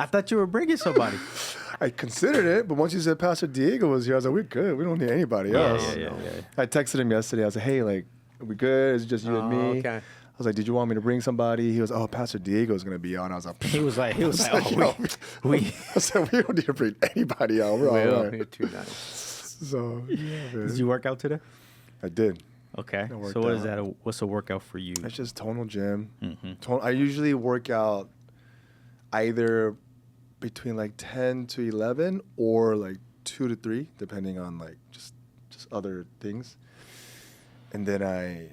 I thought you were bringing somebody. I considered it, but once you said Pastor Diego was here, I was like, we're good. We don't need anybody else. Yeah. I texted him yesterday. I was like, hey, like, are we good? Is it just you and me? Okay. I was like, did you want me to bring somebody? He was, oh, Pastor Diego's going to be on. I was like, He was like, oh, we I said, we don't need to bring anybody out. We're all right. You're too nice. So, yeah, man. Did you work out today? I did. Okay. I worked So what is out. that? What's a workout for you? It's just tonal gym. Mm-hmm. I usually work out either between like 10 to 11 or like 2 to 3, depending on like just other things. And then I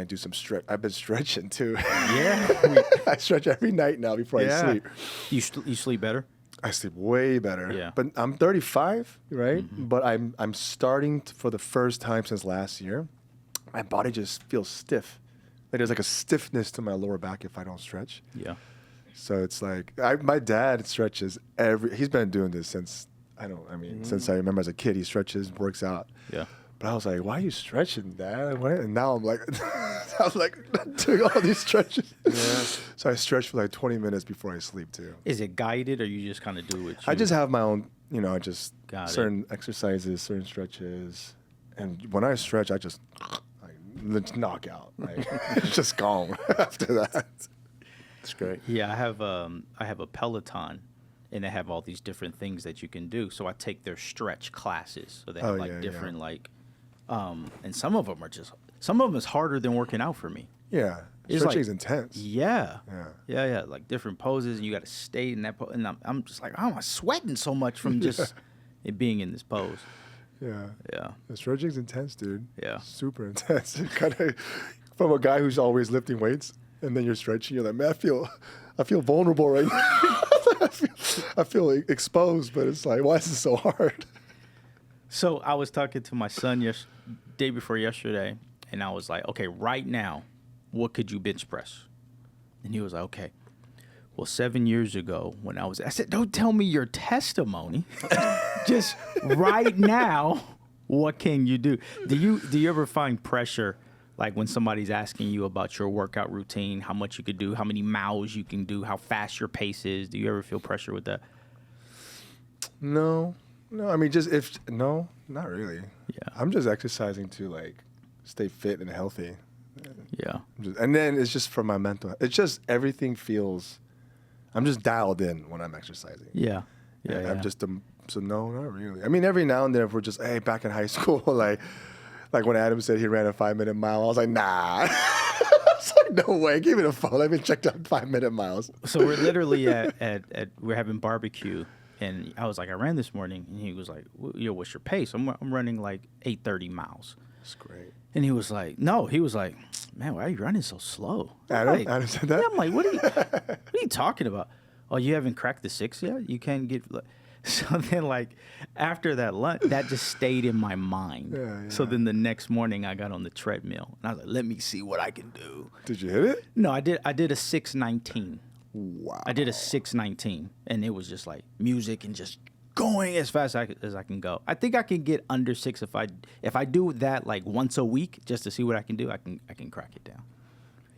do some stretch. I've been stretching too. Yeah. I stretch every night now before I sleep. You sleep better? I sleep way better. Yeah. But I'm 35, right? Mm-hmm. But I'm starting to, for the first time since last year, my body just feels stiff. Like there's like a stiffness to my lower back if I don't stretch. Yeah. So it's like my dad stretches he's been doing this since since I remember as a kid. He stretches, works out. Yeah. But I was like, why are you stretching, Dad? And now I'm like, doing all these stretches. Yeah. So I stretch for like 20 minutes before I sleep too. Is it guided or you just kind of do it? I just have my own, Got certain exercises, certain stretches. And when I stretch, I just knock out. Like, it's just gone after that. That's great. Yeah, I have a Peloton, and they have all these different things that you can do. So I take their stretch classes. So they have different and some of them is harder than working out for me. Yeah, It's stretching's like- intense. Yeah, like different poses, and you got to stay in that pose. And I'm just like, oh, I'm sweating so much from just it being in this pose. Yeah. Yeah, The stretching's intense, dude. Yeah. Super intense. Kind of from a guy who's always lifting weights, and then you're stretching. You're like, man, I feel vulnerable right now. I feel exposed, but it's like, why is it so hard? So I was talking to my son day before yesterday, and I was like, okay, right now, what could you bench press? And he was like, okay. Well, 7 years ago when I said, don't tell me your testimony. Just right now, what can you do? Do you ever find pressure, like when somebody's asking you about your workout routine, how much you could do, how many miles you can do, how fast your pace is? Do you ever feel pressure with that? No. I mean, no, not really. Yeah. I'm just exercising to like stay fit and healthy. Yeah. And then it's just for my mental. It's just everything feels. I'm just dialed in when I'm exercising. Yeah. And I'm just so no, not really. I mean, every now and then if we're just back in high school, like when Adam said he ran a 5-minute mile, I was like, nah. It's like, no way. Give me the phone. Let me check down 5-minute miles. So we're literally we're having barbecue, and I was like, I ran this morning, and he was like, what's your pace? I'm running like 8:30 miles. That's great. And he was like, man, why are you running so slow? Adam said that? Yeah, I'm like, what are you talking about? Oh, you haven't cracked the 6 yet? You can't get. So then, like, after that lunch, that just stayed in my mind. Yeah. So then the next morning, I got on the treadmill, and I was like, let me see what I can do. Did you hit it? No, I did a 6:19. Wow. I did a 6:19, and it was just like music and just going as fast as I can go. I think I can get under 6 if I do that like once a week just to see what I can do. I can crack it down.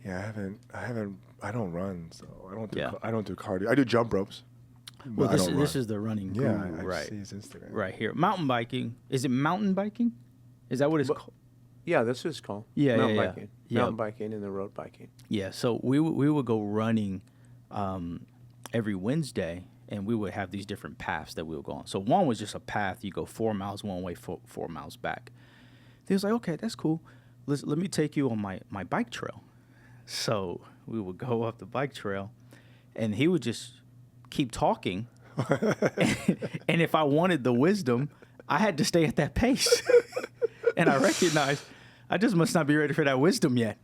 Yeah, I don't run, so I don't do cardio. I do jump ropes. Well, this is the running guru, I right? see his Instagram. Right here. Mountain biking. Is it mountain biking? Is that what it's called? Yeah, this is called mountain biking. Yeah. Mountain biking and the road biking. Yeah, so we would go running every Wednesday, and we would have these different paths that we would go on. So one was just a path. You go 4 miles one way, 4 miles back. He was like, okay, that's cool. Let me take you on my bike trail. So we would go up the bike trail, and he would just keep talking. And if I wanted the wisdom, I had to stay at that pace. And I recognized I just must not be ready for that wisdom yet.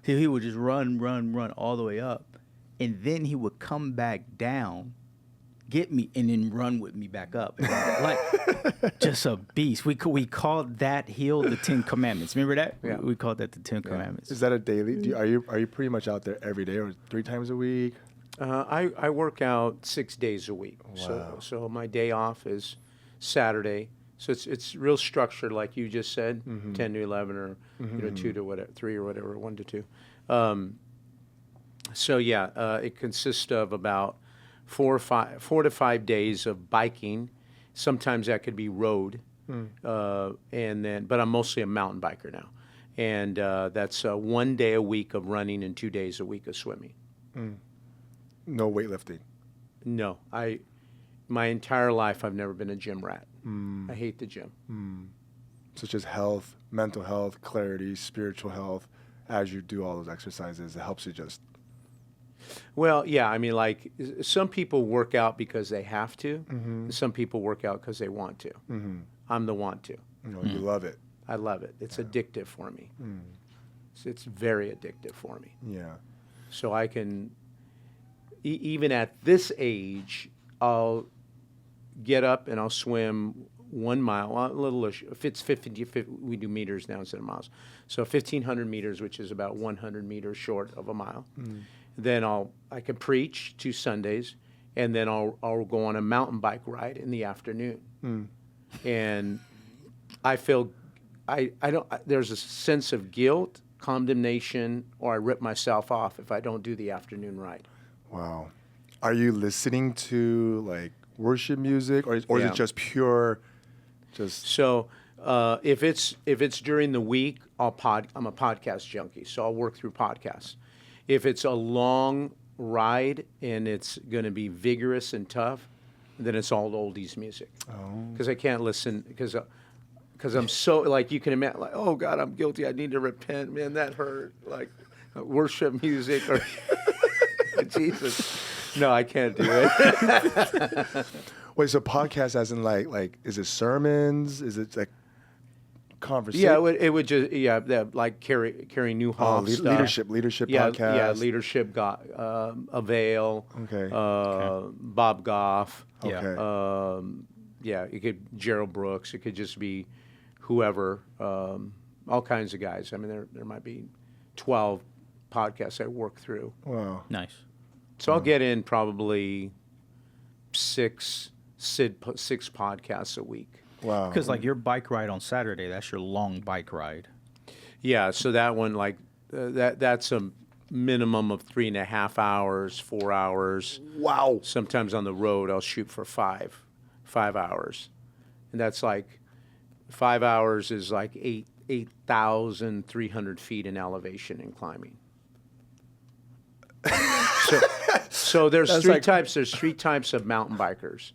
So he would just run all the way up. And then he would come back down, get me, and then run with me back up. Like, just a beast. We called that hill the 10 Commandments. Remember that? Yeah. We called that the 10 Commandments. Is that a daily? Are you pretty much out there every day or 3 times a week? I work out 6 days a week. Wow. So my day off is Saturday. So it's real structured, like you just said, 10 to 11 or 2 to whatever, 3 or whatever, 1 to 2. So yeah, it consists of about 4 to 5 days of biking. Sometimes that could be road, but I'm mostly a mountain biker now, and that's 1 day a week of running and 2 days a week of swimming. No weightlifting. No, my entire life I've never been a gym rat. I hate the gym. Such as health, mental health, clarity, spiritual health. As you do all those exercises, it helps you just. Well, yeah, I mean, like some people work out because they have to. Some people work out because they want to. I'm the want to. You love it. I love it. It's addictive for me. It's very addictive for me. Yeah. So I can, even at this age, I'll get up and I'll swim 1 mile, a little, if it's 50, we do meters now instead of miles. So 1,500 meters, which is about 100 meters short of a mile. Then I can preach 2 Sundays, and then I'll go on a mountain bike ride in the afternoon. And I feel, there's a sense of guilt, condemnation, or I rip myself off if I don't do the afternoon ride. Wow. Are you listening to like worship music, or is it just pure? So if it's during the week, I'm a podcast junkie, so I'll work through podcasts. If it's a long ride and it's going to be vigorous and tough, then it's all oldies music. Because I can't listen because I'm so, like, you can imagine, like, oh God, I'm guilty. I need to repent. Man, that hurt. Like worship music or Jesus. No, I can't do it. Wait, so podcast as in like is it sermons? Is it like conversation? Yeah, it would just like Carrie Newhoff stuff. leadership podcast. Yeah, leadership got Avail. Okay. Bob Goff. Okay. It could Gerald Brooks. It could just be whoever. All kinds of guys. I mean, there might be 12 podcasts I work through. Wow. Nice. So I'll get in probably six podcasts a week. Wow. Because like your bike ride on Saturday, that's your long bike ride. Yeah, so that one, like that's a minimum of 3.5 hours, 4 hours. Wow. Sometimes on the road I'll shoot for 5 hours, and that's like 5 hours is like 8,300 feet in elevation and climbing. So there's three types. There's 3 types of mountain bikers.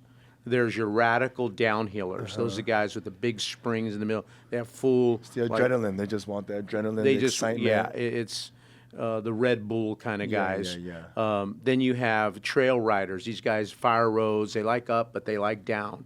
There's your radical downhillers. Those are the guys with the big springs in the middle. They have full. It's the adrenaline. They just want the adrenaline. They the just excitement. It's the Red Bull kind of guys. Yeah. Then you have trail riders. These guys fire roads. They like up, but they like down.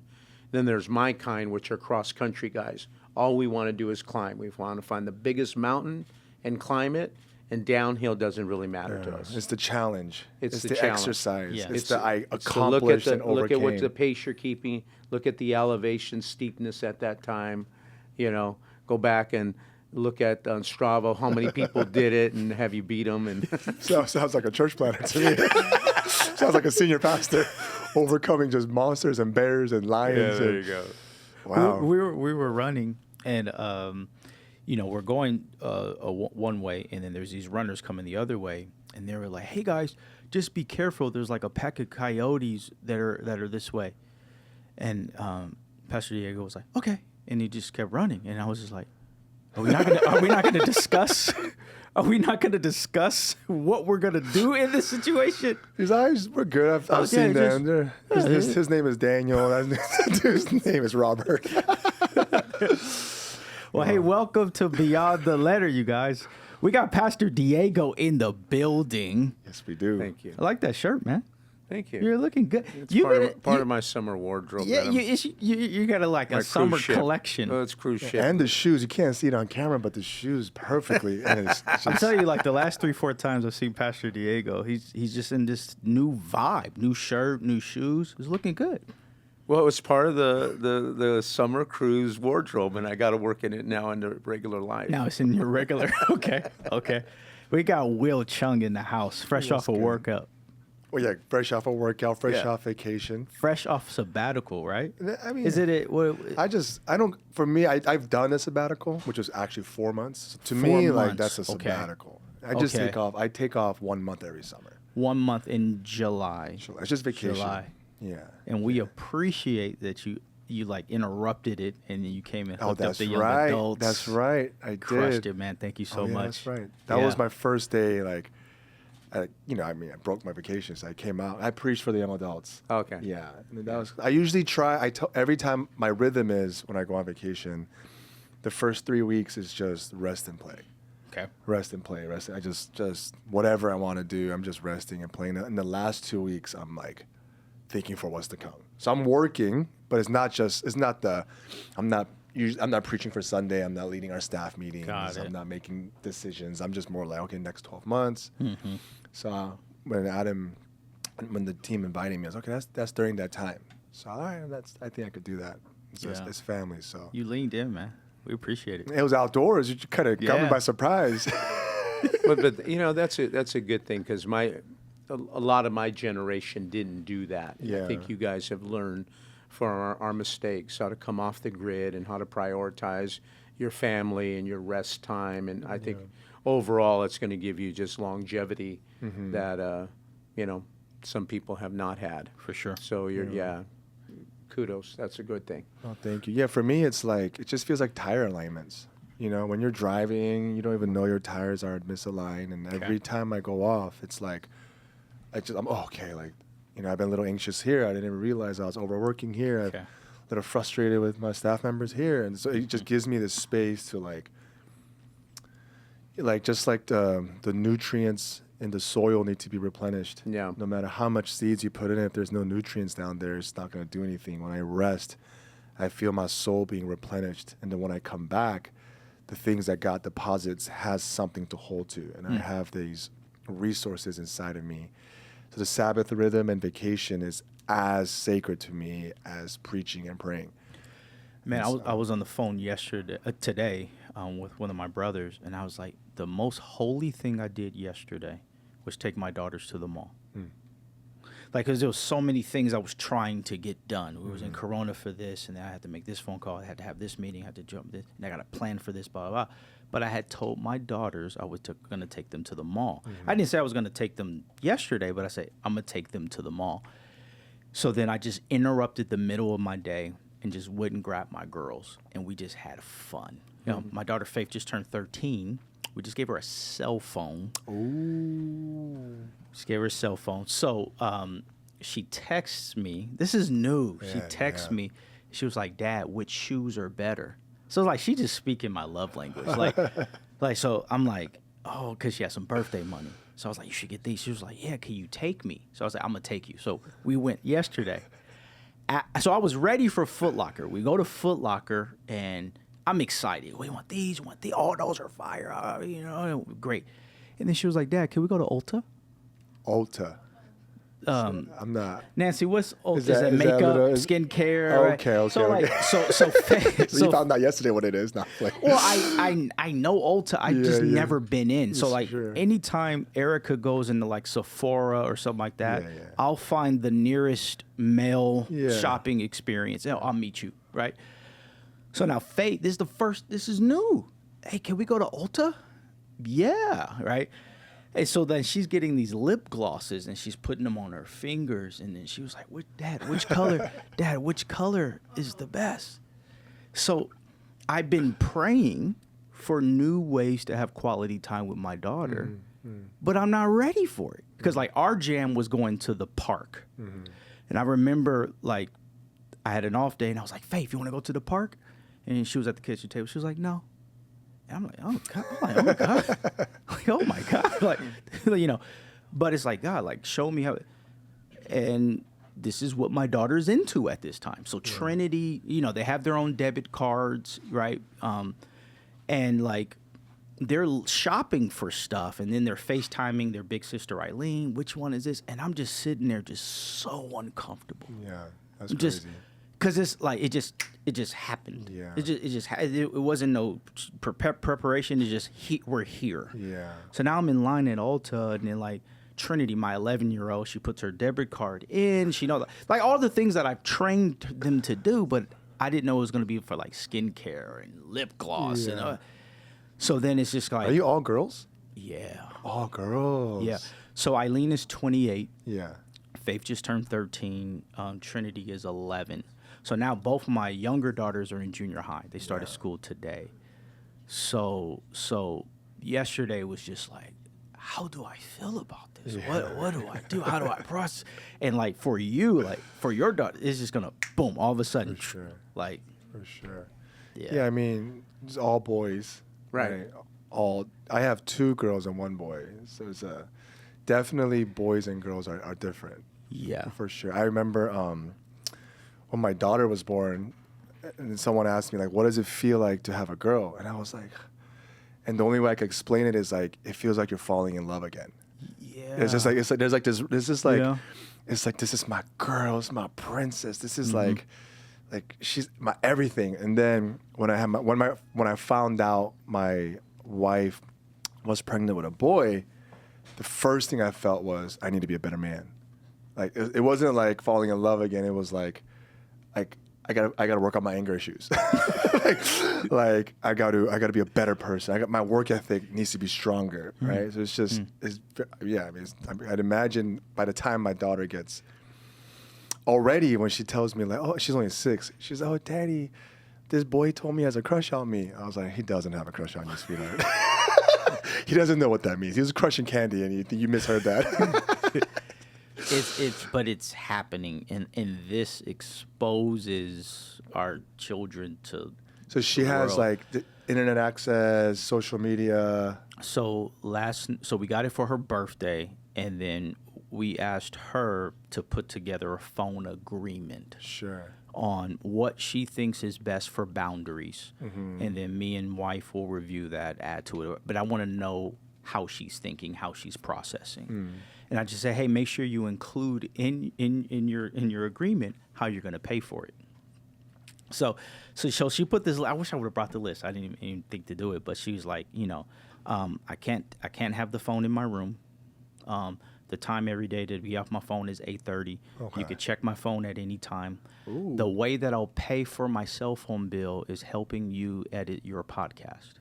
Then there's my kind, which are cross country guys. All we want to do is climb. We want to find the biggest mountain and climb it. And downhill doesn't really matter to us. It's the challenge. It's the the challenge. exercise. Yeah. It's the I It's to accomplished and overcame. look at what the pace you're keeping. Look at the elevation steepness at that time. Go back and look at on Strava how many people did it and have you beat them. And Sounds like a church planter to me. Sounds like a senior pastor overcoming just monsters and bears and lions. there you go. Wow. We were running, and we're going one way, and then there's these runners coming the other way, and they were like, "Hey guys, just be careful. There's like a pack of coyotes that are this way." And Pastor Diego was like, "Okay," and he just kept running, and I was just like, "Are we not gonna discuss? Are we not gonna discuss what we're gonna do in this situation?" His eyes were good. I've seen them. His name is Daniel. His name is Robert. Well, hey, welcome to Beyond the Letter, you guys. We got Pastor Diego in the building. Yes, we do. Thank you. I like that shirt, man. Thank you. You're looking good. It's part of my summer wardrobe. Yeah, you got like a summer collection. Oh, it's cruise ship. And the shoes. You can't see it on camera, but the shoes perfectly. And it's I'm telling you, like the last 3-4 times I've seen Pastor Diego, he's just in this new vibe, new shirt, new shoes. He's looking good. Well, it was part of the summer cruise wardrobe, and I got to work in it now in the regular life. Now it's in your regular. Okay. We got Will Chung in the house, fresh off a workout. Well, yeah, fresh off a workout, fresh Yeah. off vacation. Fresh off sabbatical, right? I mean, Is it? For me, I've done a sabbatical, which was actually 4 months. So to 4 me, months. like that's a Okay. sabbatical. I just Okay. take off. I take off 1 month every summer. 1 month in July. July. It's just vacation. July. Yeah. And we appreciate that you like interrupted it and then you came and hooked up the young right. adults. That's right. I did. Crushed it, man. Thank you so much. That's right. That was my first day. Like, I broke my vacation, so I came out. I preached for the young adults. Okay. Yeah. And that was. I usually try. Every time my rhythm is when I go on vacation, the first 3 weeks is just rest and play. Okay. Rest and play. Rest. I just whatever I want to do. I'm just resting and playing. And the last 2 weeks, I'm like thinking for what's to come. So I'm working, but I'm not preaching for Sunday. I'm not leading our staff meetings. I'm not making decisions. I'm just more like, okay, next 12 months. Mm-hmm. So when the team invited me, I was okay. That's during that time. So all right, I think I could do that. It's family. So you leaned in, man. We appreciate it. It was outdoors. You kind of got me by surprise. but that's a good thing because a lot of my generation didn't do that. Yeah. I think you guys have learned from our mistakes how to come off the grid and how to prioritize your family and your rest time. And I think overall it's going to give you just longevity that some people have not had. For sure. So kudos. That's a good thing. Oh, thank you. Yeah, for me, it's like, it just feels like tire alignments. When you're driving, you don't even know your tires are misaligned. And every time I go off, it's like, I'm okay. Like, I've been a little anxious here. I didn't even realize I was overworking here. I'm a little frustrated with my staff members here. And so it just gives me this space to just like the nutrients in the soil need to be replenished. Yeah. No matter how much seeds you put in it, if there's no nutrients down there, it's not going to do anything. When I rest, I feel my soul being replenished. And then when I come back, the things that God deposits has something to hold to. And I have these resources inside of me. So the Sabbath rhythm and vacation is as sacred to me as preaching and praying. Man, I was on the phone today with one of my brothers, and I was like, the most holy thing I did yesterday was take my daughters to the mall. Like, because there was so many things I was trying to get done. We was in Corona for this, and then I had to make this phone call. I had to have this meeting. I had to jump this, and I got a plan for this, blah, blah, blah. But I had told my daughters I was going to take them to the mall. I didn't say I was going to take them yesterday, but I said, I'm going to take them to the mall. So then I just interrupted the middle of my day and just wouldn't grab my girls, and we just had fun. My daughter Faith just turned 13. We just gave her a cell phone. Ooh. Just gave her a cell phone. So she texts me. This is new. She texts me. She was like, Dad, which shoes are better? So like she just speaking my love language. So I'm like, oh, because she has some birthday money. So I was like, you should get these. She was like, yeah, can you take me? So I was like, I'm going to take you. So we went yesterday. So I was ready for Foot Locker. We go to Foot Locker, and I'm excited. We want these, oh, those are fire. Great. And then she was like, Dad, can we go to Ulta? Ulta. I'm not. Nancy, what's Ulta? Is that makeup, skincare? Oh, right? okay. So you found out yesterday what it is. Not like. Well, I know Ulta. I just never been in. So like anytime Erica goes into like Sephora or something like that, I'll find the nearest male shopping experience. I'll meet you, right? So now Faith, this is new. Hey, can we go to Ulta? Yeah, right. And so then she's getting these lip glosses and she's putting them on her fingers. And then she was like, Dad, which color? Dad, which color is the best? So I've been praying for new ways to have quality time with my daughter, but I'm not ready for it. Because like our jam was going to the park. And I remember like I had an off day and I was like, Faith, you want to go to the park? And she was at the kitchen table. She was like, no. And I'm like, oh my God. Oh my God. Like, but it's like, God, like, show me how. And this is what my daughter's into at this time. So Trinity, they have their own debit cards, right? And like, they're shopping for stuff, and then they're FaceTiming their big sister Eileen. Which one is this? And I'm just sitting there, just so uncomfortable. Yeah, that's crazy. Because it's like it just happened. Yeah. It wasn't no preparation. It's just we're here. Yeah. So now I'm in line at Ulta, and then like Trinity, my 11-year-old, she puts her debit card in. She knows like all the things that I've trained them to do, but I didn't know it was going to be for like skincare and lip gloss and. So then it's just like. Are you all girls? Yeah. All girls. Yeah. So Eileen is 28. Yeah. Faith just turned 13. Trinity is 11. So now both of my younger daughters are in junior high. They started school today. So yesterday was just like, how do I feel about this? Yeah. What do I do? How do I process? And like for you, like for your daughter, it's just gonna boom all of a sudden. For sure. Like, For sure. yeah. Yeah, I mean, it's all boys. Right. I have 2 girls and 1 boy. So it's definitely boys and girls are different. Yeah. For sure. I remember when my daughter was born, and someone asked me, like, what does it feel like to have a girl? And I was like, and the only way I could explain it is like, it feels like you're falling in love again. Yeah. It's just like, there's like this is like, Yeah. it's like, this is my girl, it's my princess. This is like she's my everything. And then when I found out my wife was pregnant with a boy, the first thing I felt was I need to be a better man. Like it wasn't like falling in love again. It was like I gotta work on my anger issues. like I gotta be a better person. My work ethic needs to be stronger, right? So it's just I'd imagine by the time my daughter gets already, when she tells me like, oh, she's only 6, she's, oh, Daddy, this boy told me he has a crush on me. I was like, he doesn't have a crush on you, sweetheart. He doesn't know what that means. He was crushing Candy, and you misheard that. But it's happening, and this exposes our children to. So she the has world. like the internet access, social media. So we got it for her birthday, and then we asked her to put together a phone agreement Sure. on what she thinks is best for boundaries, and then me and wife will review that, add to it. But I want to know how she's thinking, how she's processing, and I just say, hey, make sure you include in your agreement how you're going to pay for it. So she put this. I wish I would have brought the list. I didn't even think to do it, but she was like, I can't have the phone in my room. The time every day to be off my phone is 8:30. Okay. You could check my phone at any time. Ooh. The way that I'll pay for my cell phone bill is helping you edit your podcast.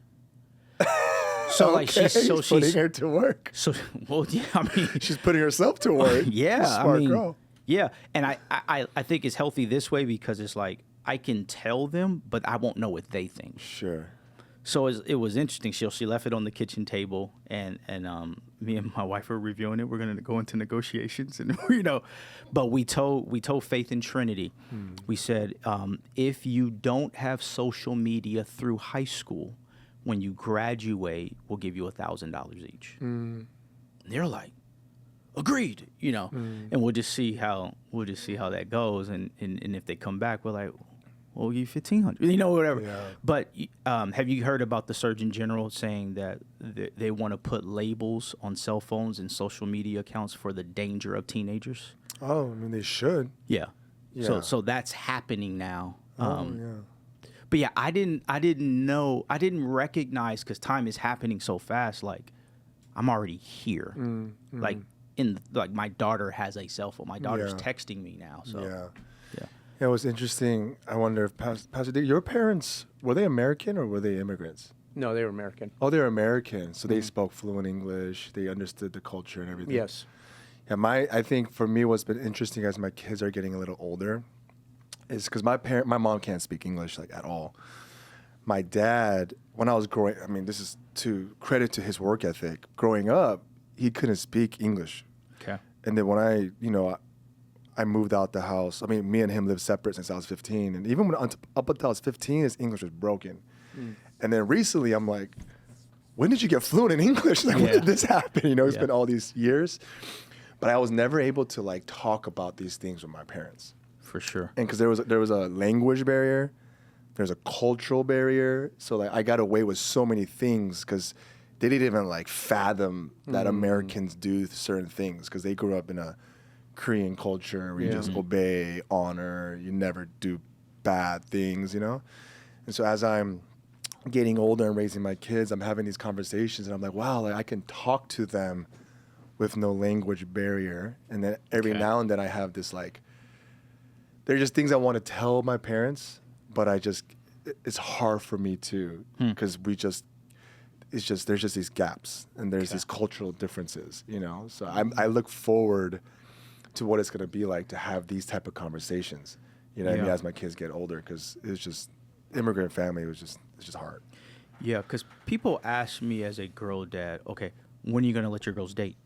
So like Okay, she's putting her to work. so well yeah, I mean She's putting herself to work. yeah, Smart I mean girl. yeah, and I think it's healthy this way because it's like I can tell them, but I won't know what they think. Sure. So it was interesting. She left it on the kitchen table, and me and my wife were reviewing it. We're gonna go into negotiations, and but we told Faith and Trinity, we said if you don't have social media through high school, when you graduate, we'll give you $1,000 each. They're like, agreed, and we'll just see how that goes, and if they come back, we're like, we'll give you $1,500, whatever. Yeah. But have you heard about the Surgeon General saying that they want to put labels on cell phones and social media accounts for the danger of teenagers? Oh, I mean, they should. Yeah. Yeah. So that's happening now. Oh, yeah. But yeah, I didn't recognize, because time is happening so fast. Like, I'm already here. Like my daughter has a cell phone. My daughter's Yeah. texting me now. So Yeah. yeah. It was interesting. I wonder if Pastor Dick, your parents, were they American or were they immigrants? No, they were American. Oh, they're American. So they spoke fluent English. They understood the culture and everything. Yes. Yeah, I think for me what's been interesting as my kids are getting a little older is because my mom can't speak English like at all. My dad, when I was growing, I mean, this is to credit to his work ethic. Growing up, he couldn't speak English. Okay. And then when I moved out the house, I mean, me and him lived separate since I was 15. And even up until I was 15, his English was broken. And then recently, I'm like, when did you get fluent in English? Like, when did this happen? It's been all these years. But I was never able to like talk about these things with my parents. For sure. And because there was a language barrier, there's a cultural barrier. So like I got away with so many things because they didn't even like fathom that Americans do certain things because they grew up in a Korean culture where you just obey, honor, you never do bad things, And so as I'm getting older and raising my kids, I'm having these conversations and I'm like, wow, like I can talk to them with no language barrier. And then every now and then I have this like, they're just things I want to tell my parents, but it's hard for me to, because it's just there's just these gaps and there's these cultural differences, you know. So I look forward to what it's going to be like to have these type of conversations, you know what I mean, as my kids get older, because it's just immigrant family it's just hard. Yeah, because people ask me as a girl dad, okay, when are you going to let your girls date?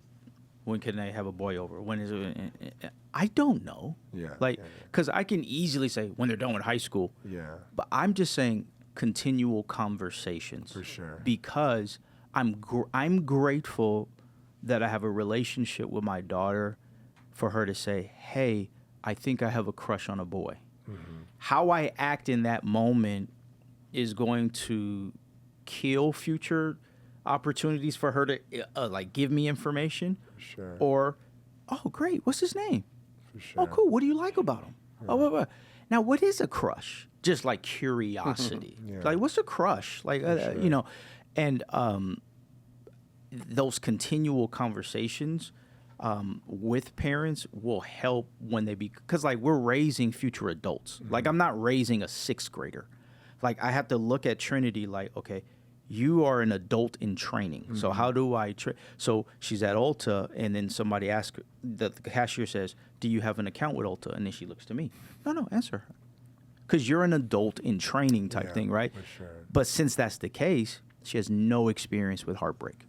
When can they have a boy over? When is it? I don't know. Yeah. Like, because I can easily say when they're done with high school. Yeah. But I'm just saying continual conversations. For sure. Because I'm grateful that I have a relationship with my daughter for her to say, hey, I think I have a crush on a boy. Mm-hmm. How I act in that moment is going to kill future opportunities for her to like give me information. For sure. Or, oh, great, what's his name? For sure. Oh, cool, what do you like about him? Yeah. Oh, what? Now, what is a crush? Just like curiosity. Like, what's a crush? Like, sure. you know, and those continual conversations with parents will help when they because like we're raising future adults. Mm-hmm. Like I'm not raising a 6th grader. Like I have to look at Trinity like, okay, you are an adult in training. Mm-hmm. So how do I so she's at Ulta and then somebody asks, the cashier says, do you have an account with Ulta? And then she looks to me. No, answer her. Because you're an adult in training type thing, right? For sure. But since that's the case, she has no experience with heartbreak.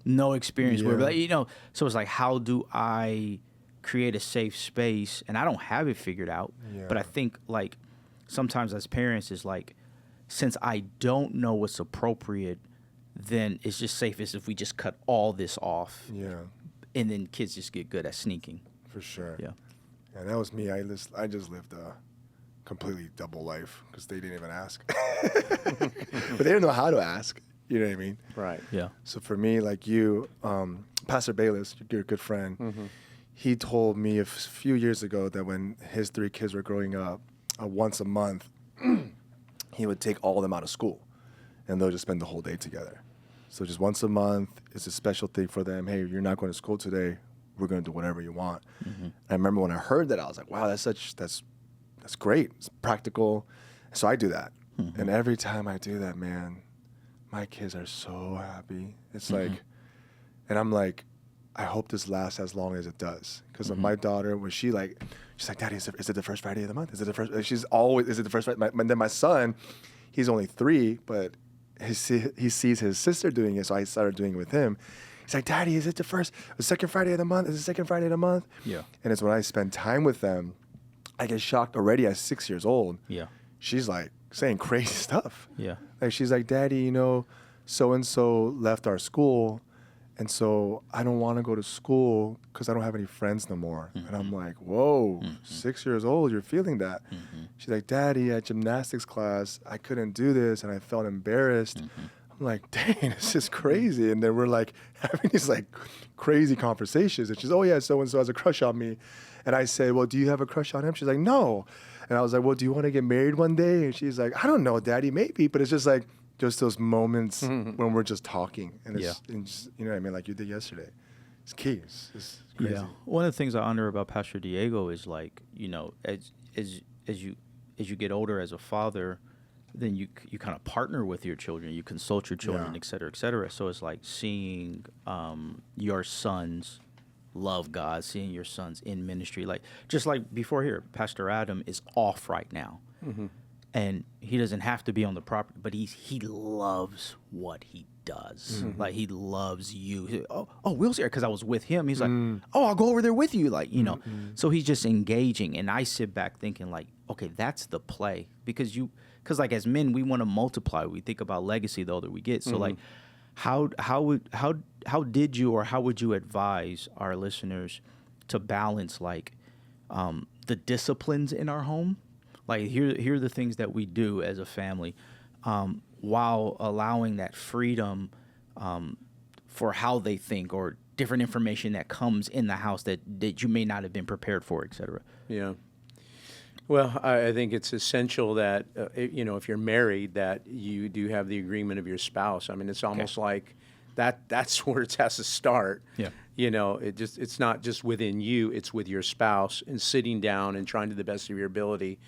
No experience with, like, you know, so it's like, how do I create a safe space? And I don't have it figured out, but I think like sometimes as parents is like, since I don't know what's appropriate, then it's just safest if we just cut all this off. Yeah. And then kids just get good at sneaking. For sure. Yeah. And that was me. I just lived a completely double life because they didn't even ask. But they didn't know how to ask. You know what I mean? Right. Yeah. So for me, like you, Pastor Bayless, you're a good friend. Mm-hmm. He told me a few years ago that when his 3 kids were growing up, once a month, he would take all of them out of school, and they'll just spend the whole day together. So just once a month, it's a special thing for them. Hey, you're not going to school today. We're going to do whatever you want. Mm-hmm. I remember when I heard that, I was like, wow, that's great. It's practical. So I do that. Mm-hmm. And every time I do that, man, my kids are so happy. It's like, and I'm like, I hope this lasts as long as it does. Because my daughter, when she's like, Daddy, is it the first Friday of the month? Is it the first? She's always, is it the first Friday? And then my son, he's only 3, but he sees his sister doing it, so I started doing it with him. He's like, Daddy, is it the second Friday of the month? Is it the second Friday of the month? Yeah. And it's when I spend time with them, I get shocked already at 6 years old. Yeah. She's like saying crazy stuff. Yeah. Like she's like, Daddy, you know, so-and-so left our school, and so I don't want to go to school because I don't have any friends no more. Mm-hmm. And I'm like, whoa, 6 years old, you're feeling that. Mm-hmm. She's like, Daddy, at gymnastics class, I couldn't do this, and I felt embarrassed. Mm-hmm. I'm like, dang, this is crazy. And then we're like having these like crazy conversations. And she's, oh yeah, so-and-so has a crush on me. And I say, well, do you have a crush on him? She's like, no. And I was like, well, do you want to get married one day? And she's like, I don't know, Daddy, maybe. But it's just like, just those moments when we're just talking. And it's, and just, you know what I mean? Like you did yesterday. It's key. It's crazy. Yeah. One of the things I honor about Pastor Diego is like, you know, as you get older as a father, then you kind of partner with your children. You consult your children, et cetera, et cetera. So it's like seeing your sons love God, seeing your sons in ministry. Like just like before here, Pastor Adam is off right now. Mm-hmm. And he doesn't have to be on the property, but he loves what he does. Mm-hmm. Like he loves you. Will's here because I was with him. He's like, I'll go over there with you. Like, you know, so he's just engaging. And I sit back thinking like, okay, that's the play because like as men, we want to multiply. We think about legacy the older we get. So like, how did you or how would you advise our listeners to balance like the disciplines in our home? Like here are the things that we do as a family, while allowing that freedom for how they think or different information that comes in the house that you may not have been prepared for, et cetera. Yeah. Well, I think it's essential that, you know, if you're married, that you do have the agreement of your spouse. I mean, it's almost like that's where it has to start. Yeah. You know, it's not just within you, it's with your spouse and sitting down and trying to the best of your ability.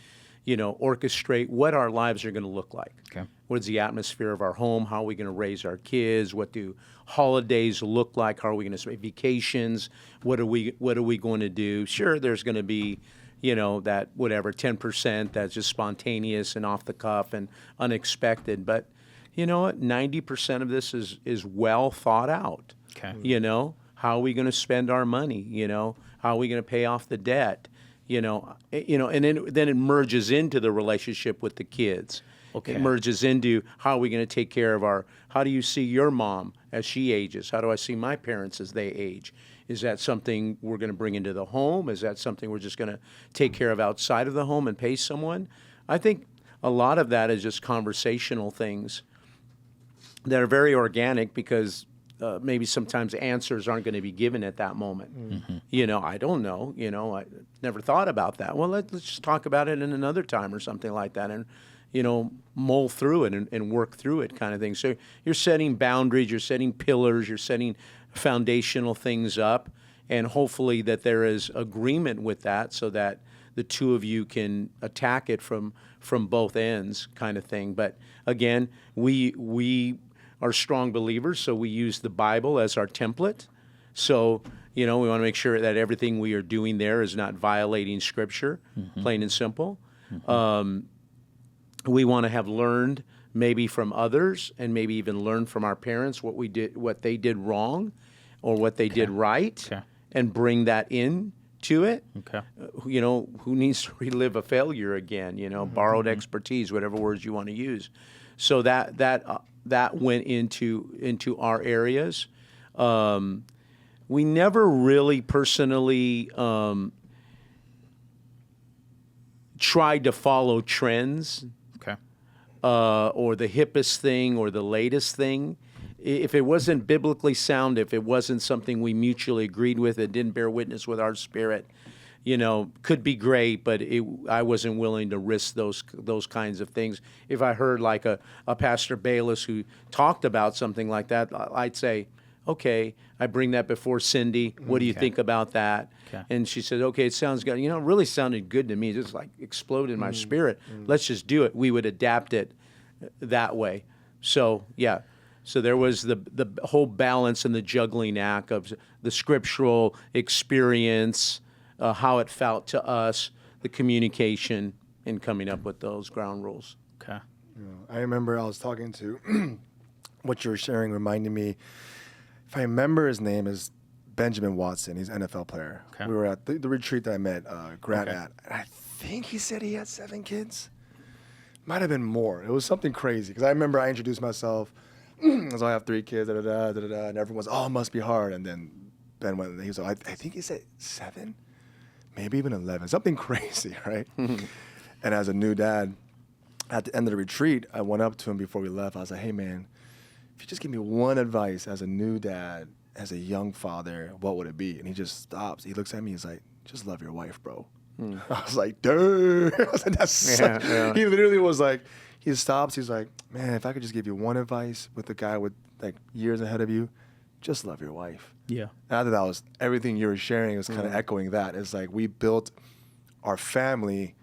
orchestrate what our lives are going to look like. Okay. What is the atmosphere of our home? How are we going to raise our kids? What do holidays look like? How are we going to spend vacations? What are we going to do? Sure, there's going to be, that whatever 10% that's just spontaneous and off the cuff and unexpected. But you know what? 90% of this is well thought out. Okay. How are we going to spend our money? How are we going to pay off the debt? And then it merges into the relationship with the kids. Okay. It merges into how are we going to take care of how do you see your mom as she ages? How do I see my parents as they age? Is that something we're going to bring into the home? Is that something we're just going to take care of outside of the home and pay someone? I think a lot of that is just conversational things that are very organic because maybe sometimes answers aren't going to be given at that moment. Mm-hmm. I don't know. I never thought about that. Well, let's just talk about it in another time or something like that and, mull through it and work through it kind of thing. So you're setting boundaries, you're setting pillars, you're setting foundational things up, and hopefully that there is agreement with that so that the two of you can attack it from both ends kind of thing. But again, we are strong believers, so we use the Bible as our template. So, we want to make sure that everything we are doing there is not violating Scripture, plain and simple. We want to have learned maybe from others and maybe even learn from our parents what they did wrong or what they did right, and bring that in to it. Okay. Who needs to relive a failure again? Borrowed expertise, whatever words you want to use. So that went into our areas. We never really personally tried to follow trends. Okay. Or the hippest thing or the latest thing. If it wasn't biblically sound, if it wasn't something we mutually agreed with, it didn't bear witness with our spirit, could be great, but I wasn't willing to risk those kinds of things. If I heard like a Pastor Bayless who talked about something like that, I'd say, okay, I bring that before Cindy. What do you think about that? Okay. And she said, okay, it sounds good. It really sounded good to me. It just like exploded in my spirit. Let's just do it. We would adapt it that way. So, yeah. So there was the whole balance and the juggling act of the scriptural experience, how it felt to us, the communication, and coming up with those ground rules. Okay. I remember I was talking to what you were sharing reminded me, if I remember his name is Benjamin Watson. He's an NFL player. Okay. We were at the retreat that I met Grant Okay. at. And I think he said he had 7 kids. Might have been more. It was something crazy. Because I remember I introduced myself. So I have 3 kids, and everyone's, it must be hard. And then Ben went, he was like, I think he said 7, maybe even 11, something crazy, right? And as a new dad, at the end of the retreat, I went up to him before we left. I was like, hey, man, if you just give me one advice as a new dad, as a young father, what would it be? And he just stops. He looks at me. He's like, just love your wife, bro. I was like, dude. I was like, that's He literally was like, he stops. He's like, man, if I could just give you one advice with a guy with like years ahead of you, just love your wife. Yeah. And I thought that was everything you were sharing was kind of echoing that. It's like we built our family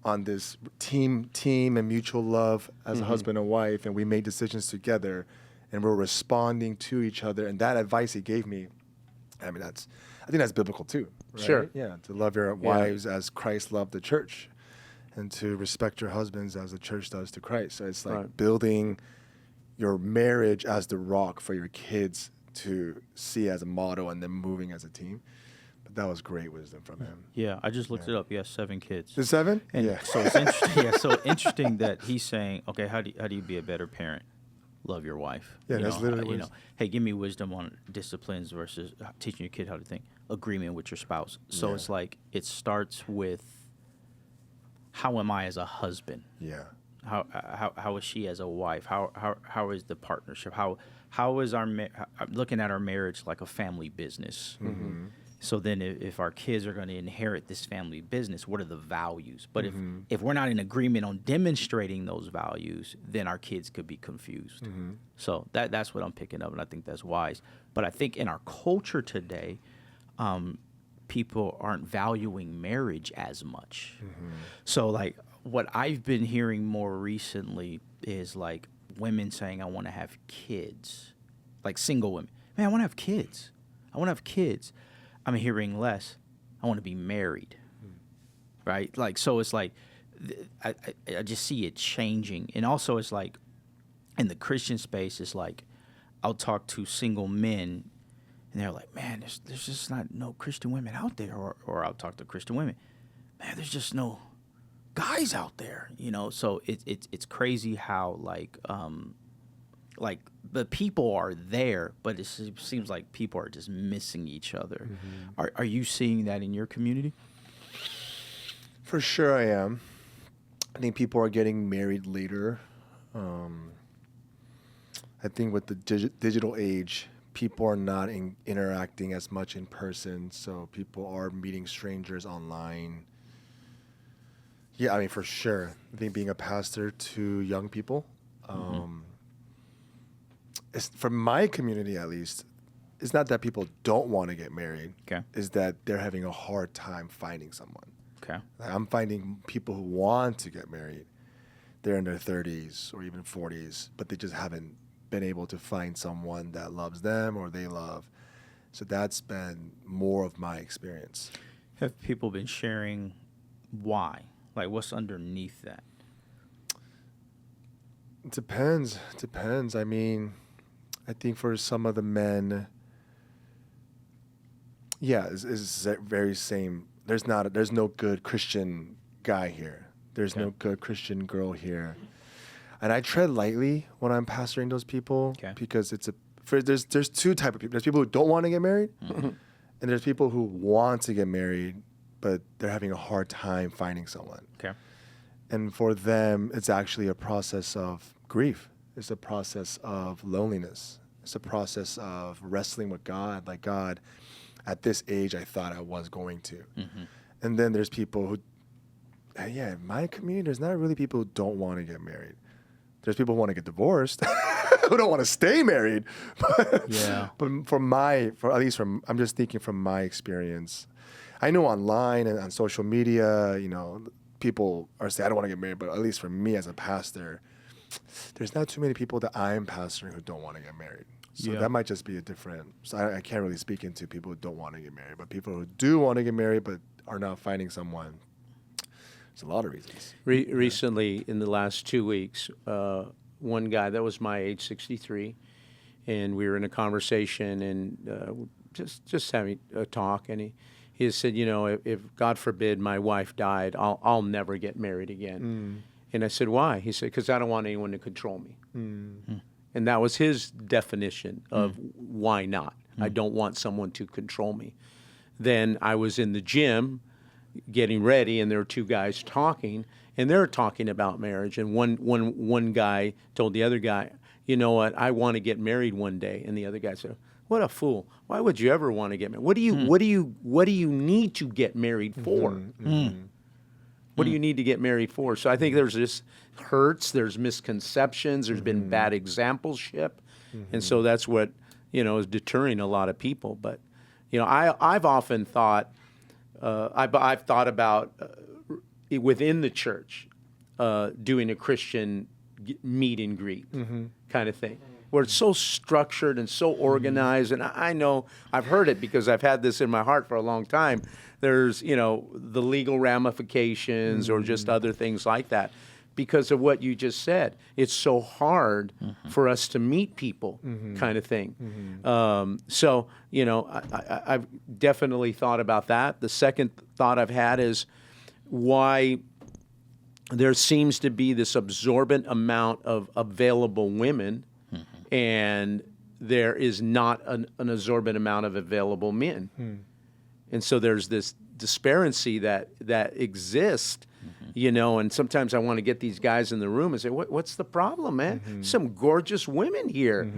on this team and mutual love as a husband and wife, and we made decisions together, and we're responding to each other. And that advice he gave me, I think that's biblical too. Right? Sure. Yeah, to love your wives as Christ loved the church, and to respect your husbands as the church does to Christ. So it's like building your marriage as the rock for your kids to see as a model, and then moving as a team. But that was great wisdom from him. Yeah, I just looked it up. He has 7 kids. The 7? And so it's interesting. Yeah, so interesting that he's saying, okay, how do you be a better parent? Love your wife. Yeah, that's literally you what know. Hey, give me wisdom on disciplines versus teaching your kid how to think. Agreement with your spouse. So it's like it starts with how am I as a husband? Yeah. How is she as a wife? How is the partnership? How is I'm looking at our marriage like a family business? Mm-hmm. So then if our kids are going to inherit this family business, what are the values? But if we're not in agreement on demonstrating those values, then our kids could be confused. Mm-hmm. So that's what I'm picking up, and I think that's wise. But I think in our culture today, people aren't valuing marriage as much. Mm-hmm. So like what I've been hearing more recently is like women saying, I want to have kids, like single women. Man, I want to have kids. I want to have kids. I'm hearing less. I want to be married. Right? Like, so it's like, I just see it changing. And also it's like, in the Christian space, it's like, I'll talk to single men and they're like, man, there's just not no Christian women out there. Or I'll talk to Christian women. Man, there's just no guys out there, you know. So it's crazy how like the people are there, but it seems like people are just missing each other. Are you seeing that in your community? For sure, I am. I think people are getting married later. I think with the digital age, people are not interacting as much in person, so people are meeting strangers online. Yeah, I mean, for sure. I think being a pastor to young people, it's, from my community at least, it's not that people don't want to get married. Okay. It's that they're having a hard time finding someone. Okay. Like, I'm finding people who want to get married. They're in their 30s or even 40s, but they just haven't been able to find someone that loves them or they love. So that's been more of my experience. Have people been sharing why? Like, what's underneath that? It depends. I mean, I think for some of the men, yeah, it's very same. There's no good Christian guy here. There's no good Christian girl here. And I tread lightly when I'm pastoring those people because there's two type of people. There's people who don't want to get married, and there's people who want to get married, but they're having a hard time finding someone. Okay. And for them, it's actually a process of grief. It's a process of loneliness. It's a process of wrestling with God. Like, God, at this age, I thought I was going to. And then there's people who, in my community, there's not really people who don't want to get married. There's people who want to get divorced, who don't want to stay married. But I'm just thinking from my experience. I know online and on social media, you know, people are saying, I don't want to get married, but at least for me as a pastor, there's not too many people that I'm pastoring who don't want to get married. So that might just be a different, so I can't really speak into people who don't want to get married, but people who do want to get married but are not finding someone. There's a lot of reasons. Recently, in the last 2 weeks, one guy that was my age, 63, and we were in a conversation and just having a talk, and he has said, you know, if God forbid my wife died, I'll never get married again. And I said, why? He said, because I don't want anyone to control me. And that was his definition of why not. I don't want someone to control me. Then I was in the gym getting ready, and there were two guys talking, and they're talking about marriage. And one guy told the other guy, you know what, I want to get married one day. And the other guy said, what a fool. Why would you ever want to get married? What do you need to get married for? What do you need to get married for? So I think there's this hurts, there's misconceptions, there's been bad exampleship. And so that's what, you know, is deterring a lot of people. But, you know, I've often thought, I've thought about within the church doing a Christian meet and greet kind of thing, where it's so structured and so organized. And I know I've heard it because I've had this in my heart for a long time. There's, you know, the legal ramifications or just other things like that because of what you just said. It's so hard for us to meet people kind of thing. So, you know, I've definitely thought about that. The second thought I've had is why there seems to be this absorbent amount of available women and there is not an absorbent amount of available men. And so there's this disparity that exists, you know, and sometimes I want to get these guys in the room and say, what's the problem, man? Some gorgeous women here,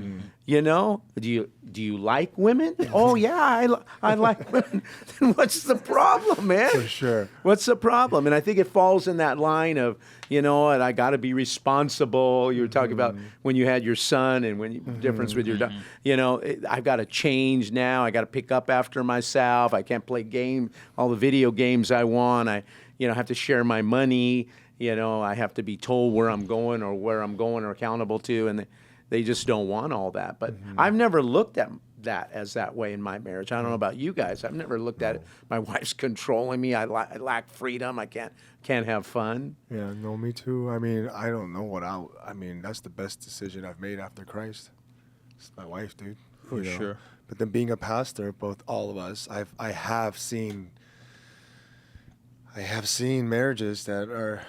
you know? Do you like women? Oh, yeah, I like women. Then what's the problem, man? For sure. What's the problem? And I think it falls in that line of, you know, and I got to be responsible. You were talking about when you had your son and when difference with your daughter. You know, I've got to change now. I got to pick up after myself. I can't play all the video games I want. I have to share my money. I have to be told where I'm going or accountable to, and they just don't want all that. But I've never looked at that as that way in my marriage. I don't know about you guys. I've never looked at it. My wife's controlling me. I lack freedom. I can't have fun. Yeah, no, me too. I mean, I don't know I mean, that's the best decision I've made after Christ. It's my wife, dude. For sure. But then being a pastor, all of us, I have seen marriages they're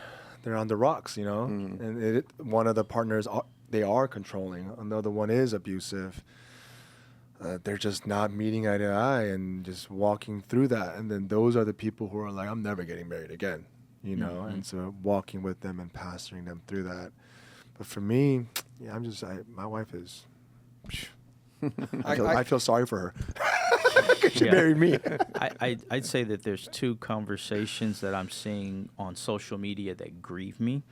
on the rocks, and one of the partners, they are controlling. Another one is abusive. They're just not meeting eye to eye and just walking through that. And then those are the people who are like, I'm never getting married again, and so walking with them and pastoring them through that. But for me, yeah, my wife is, I feel sorry for her. She married me. I'd say that there's two conversations that I'm seeing on social media that grieve me.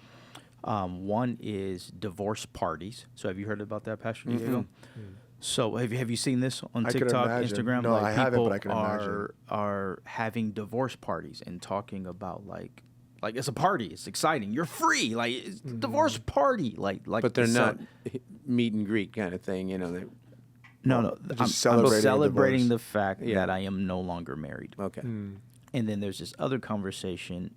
One is divorce parties. So have you heard about that, Pastor Diego? So have you seen this on TikTok, Instagram? No, I haven't, but I can imagine. Are having divorce parties and talking about like it's a party. It's exciting. You're free. Like it's a divorce party. Like. But they're not meet and greet kind of thing. No. I'm celebrating the fact that I am no longer married. Okay. And then there's this other conversation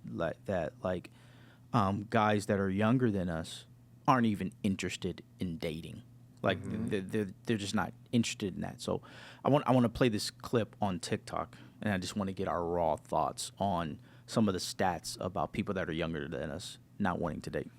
guys that are younger than us aren't even interested in dating. Like they're just not interested in that. So I want to play this clip on TikTok, and I just want to get our raw thoughts on some of the stats about people that are younger than us not wanting to date.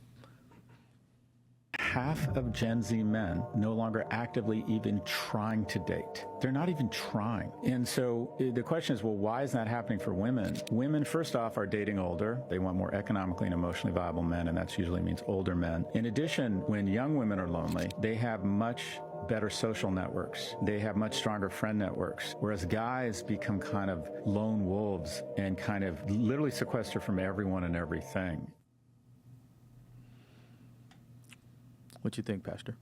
Half of Gen Z men no longer actively even trying to date. They're not even trying. And so the question is, well, why is that happening for women? Women, first off, are dating older. They want more economically and emotionally viable men, and that usually means older men. In addition, when young women are lonely, they have much better social networks. They have much stronger friend networks, whereas guys become kind of lone wolves and kind of literally sequester from everyone and everything. What do you think, Pastor?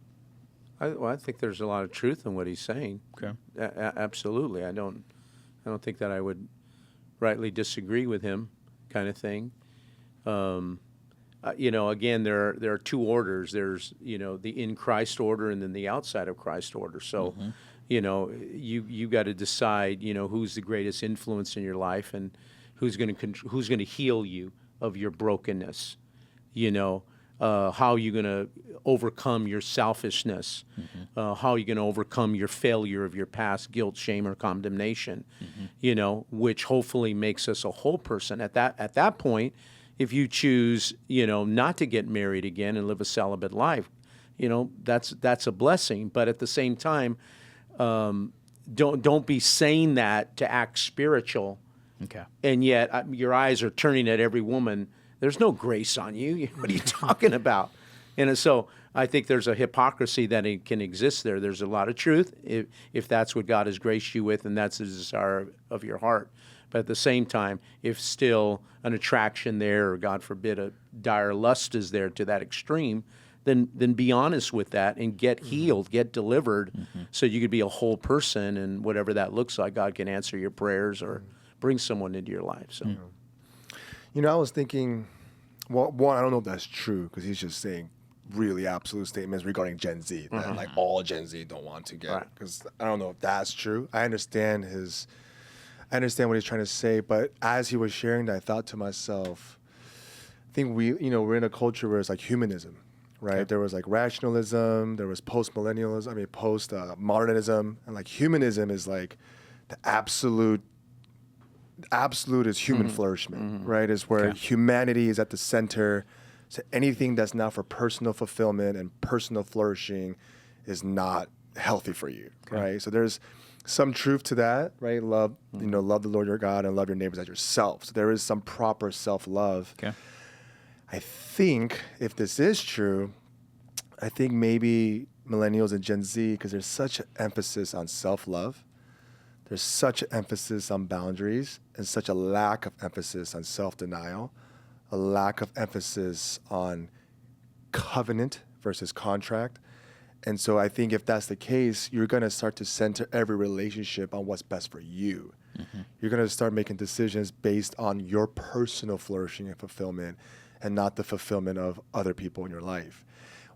I think there's a lot of truth in what he's saying. Okay. Absolutely. I don't think that I would rightly disagree with him, kind of thing. Again, there are two orders. There's the in Christ order and then the outside of Christ order. So, you got to decide who's the greatest influence in your life and who's going to heal you of your brokenness. How you're going to overcome your selfishness, how you're going to overcome your failure of your past guilt, shame, or condemnation, which hopefully makes us a whole person. At that point, if you choose, not to get married again and live a celibate life, that's a blessing. But at the same time, don't be saying that to act spiritual. Okay. And yet your eyes are turning at every woman. There's no grace on you. What are you talking about? And so I think there's a hypocrisy that it can exist there. There's a lot of truth if that's what God has graced you with and that's the desire of your heart. But at the same time, if still an attraction there, or God forbid, a dire lust is there to that extreme, then be honest with that and get healed, get delivered, so you could be a whole person. And whatever that looks like, God can answer your prayers or bring someone into your life. So. I was thinking, well, one, I don't know if that's true because he's just saying really absolute statements regarding Gen Z that like all Gen Z don't want to get. Because I don't know if that's true. I understand what he's trying to say, but as he was sharing that, I thought to myself, I think we're in a culture where it's like humanism, right? Okay. There was like rationalism, there was post-millennialism, post-modernism, and like humanism is like the absolute is human flourishment, right? Is where humanity is at the center. So anything that's not for personal fulfillment and personal flourishing is not healthy for you, right? So there's some truth to that, right? Love, love the Lord your God and love your neighbors as yourself. So there is some proper self-love. Okay. I think if this is true, I think maybe millennials and Gen Z, because there's such an emphasis on self-love, there's such an emphasis on boundaries and such a lack of emphasis on self-denial, a lack of emphasis on covenant versus contract. And so I think if that's the case, you're going to start to center every relationship on what's best for you. You're going to start making decisions based on your personal flourishing and fulfillment and not the fulfillment of other people in your life.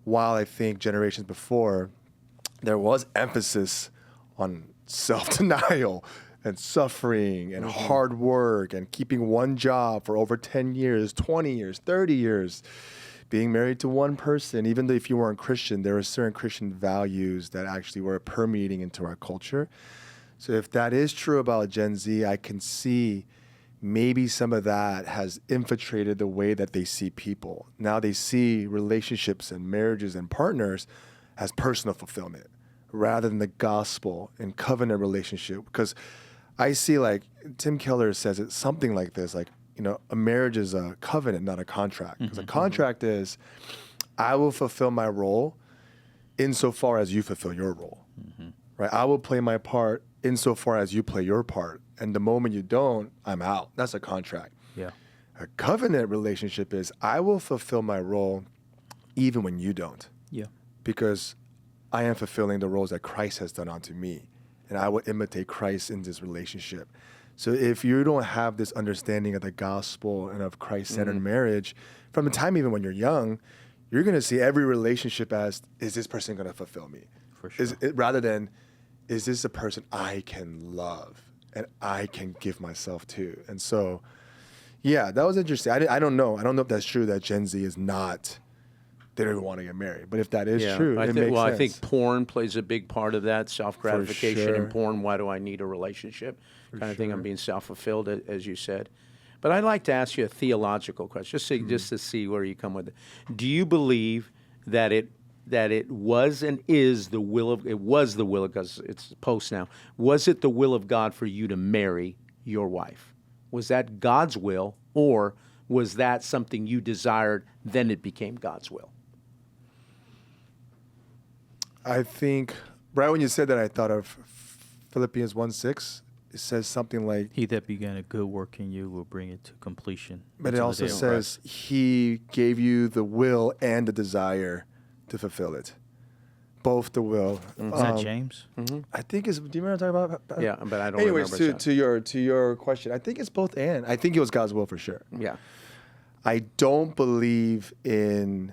While I think generations before, there was emphasis on self-denial and suffering and hard work and keeping one job for over 10 years, 20 years, 30 years, being married to one person. Even though if you weren't Christian, there were certain Christian values that actually were permeating into our culture. So if that is true about Gen Z, I can see maybe some of that has infiltrated the way that they see people. Now they see relationships and marriages and partners as personal fulfillment rather than the gospel and covenant relationship. Because I see, like, Tim Keller says it something like this, like, you know, a marriage is a covenant, not a contract. Because a contract is, I will fulfill my role insofar as you fulfill your role, right? I will play my part insofar as you play your part. And the moment you don't, I'm out. That's a contract. Yeah. A covenant relationship is, I will fulfill my role even when you don't. Yeah. Because I am fulfilling the roles that Christ has done unto me. And I will imitate Christ in this relationship. So if you don't have this understanding of the gospel and of Christ-centered marriage, from the time even when you're young, you're going to see every relationship as, is this person going to fulfill me? For sure. Rather than, is this a person I can love and I can give myself to? And so, yeah, that was interesting. I don't know. I don't know if that's true that Gen Z is not, they don't even want to get married. But if that is true, it makes sense. I think porn plays a big part of that, self-gratification sure. in porn. Why do I need a relationship? Kind of thing. I'm being self-fulfilled, as you said. But I'd like to ask you a theological question, just to see where you come with it. Do you believe that it was and is the will of, it was the will of, because it's post now, was it the will of God for you to marry your wife? Was that God's will, or was that something you desired, then it became God's will? I think, right when you said that, I thought of Philippians 1:6. It says something like, He that began a good work in you will bring it to completion. but it until the also day of says, He gave you the will and the desire to fulfill it. Both the will. Christ. Is that James? I think it's, do you remember talking about? Yeah, but I don't Anyways, remember. to your question, I think it's both and. I think it was God's will for sure. Yeah. I don't believe in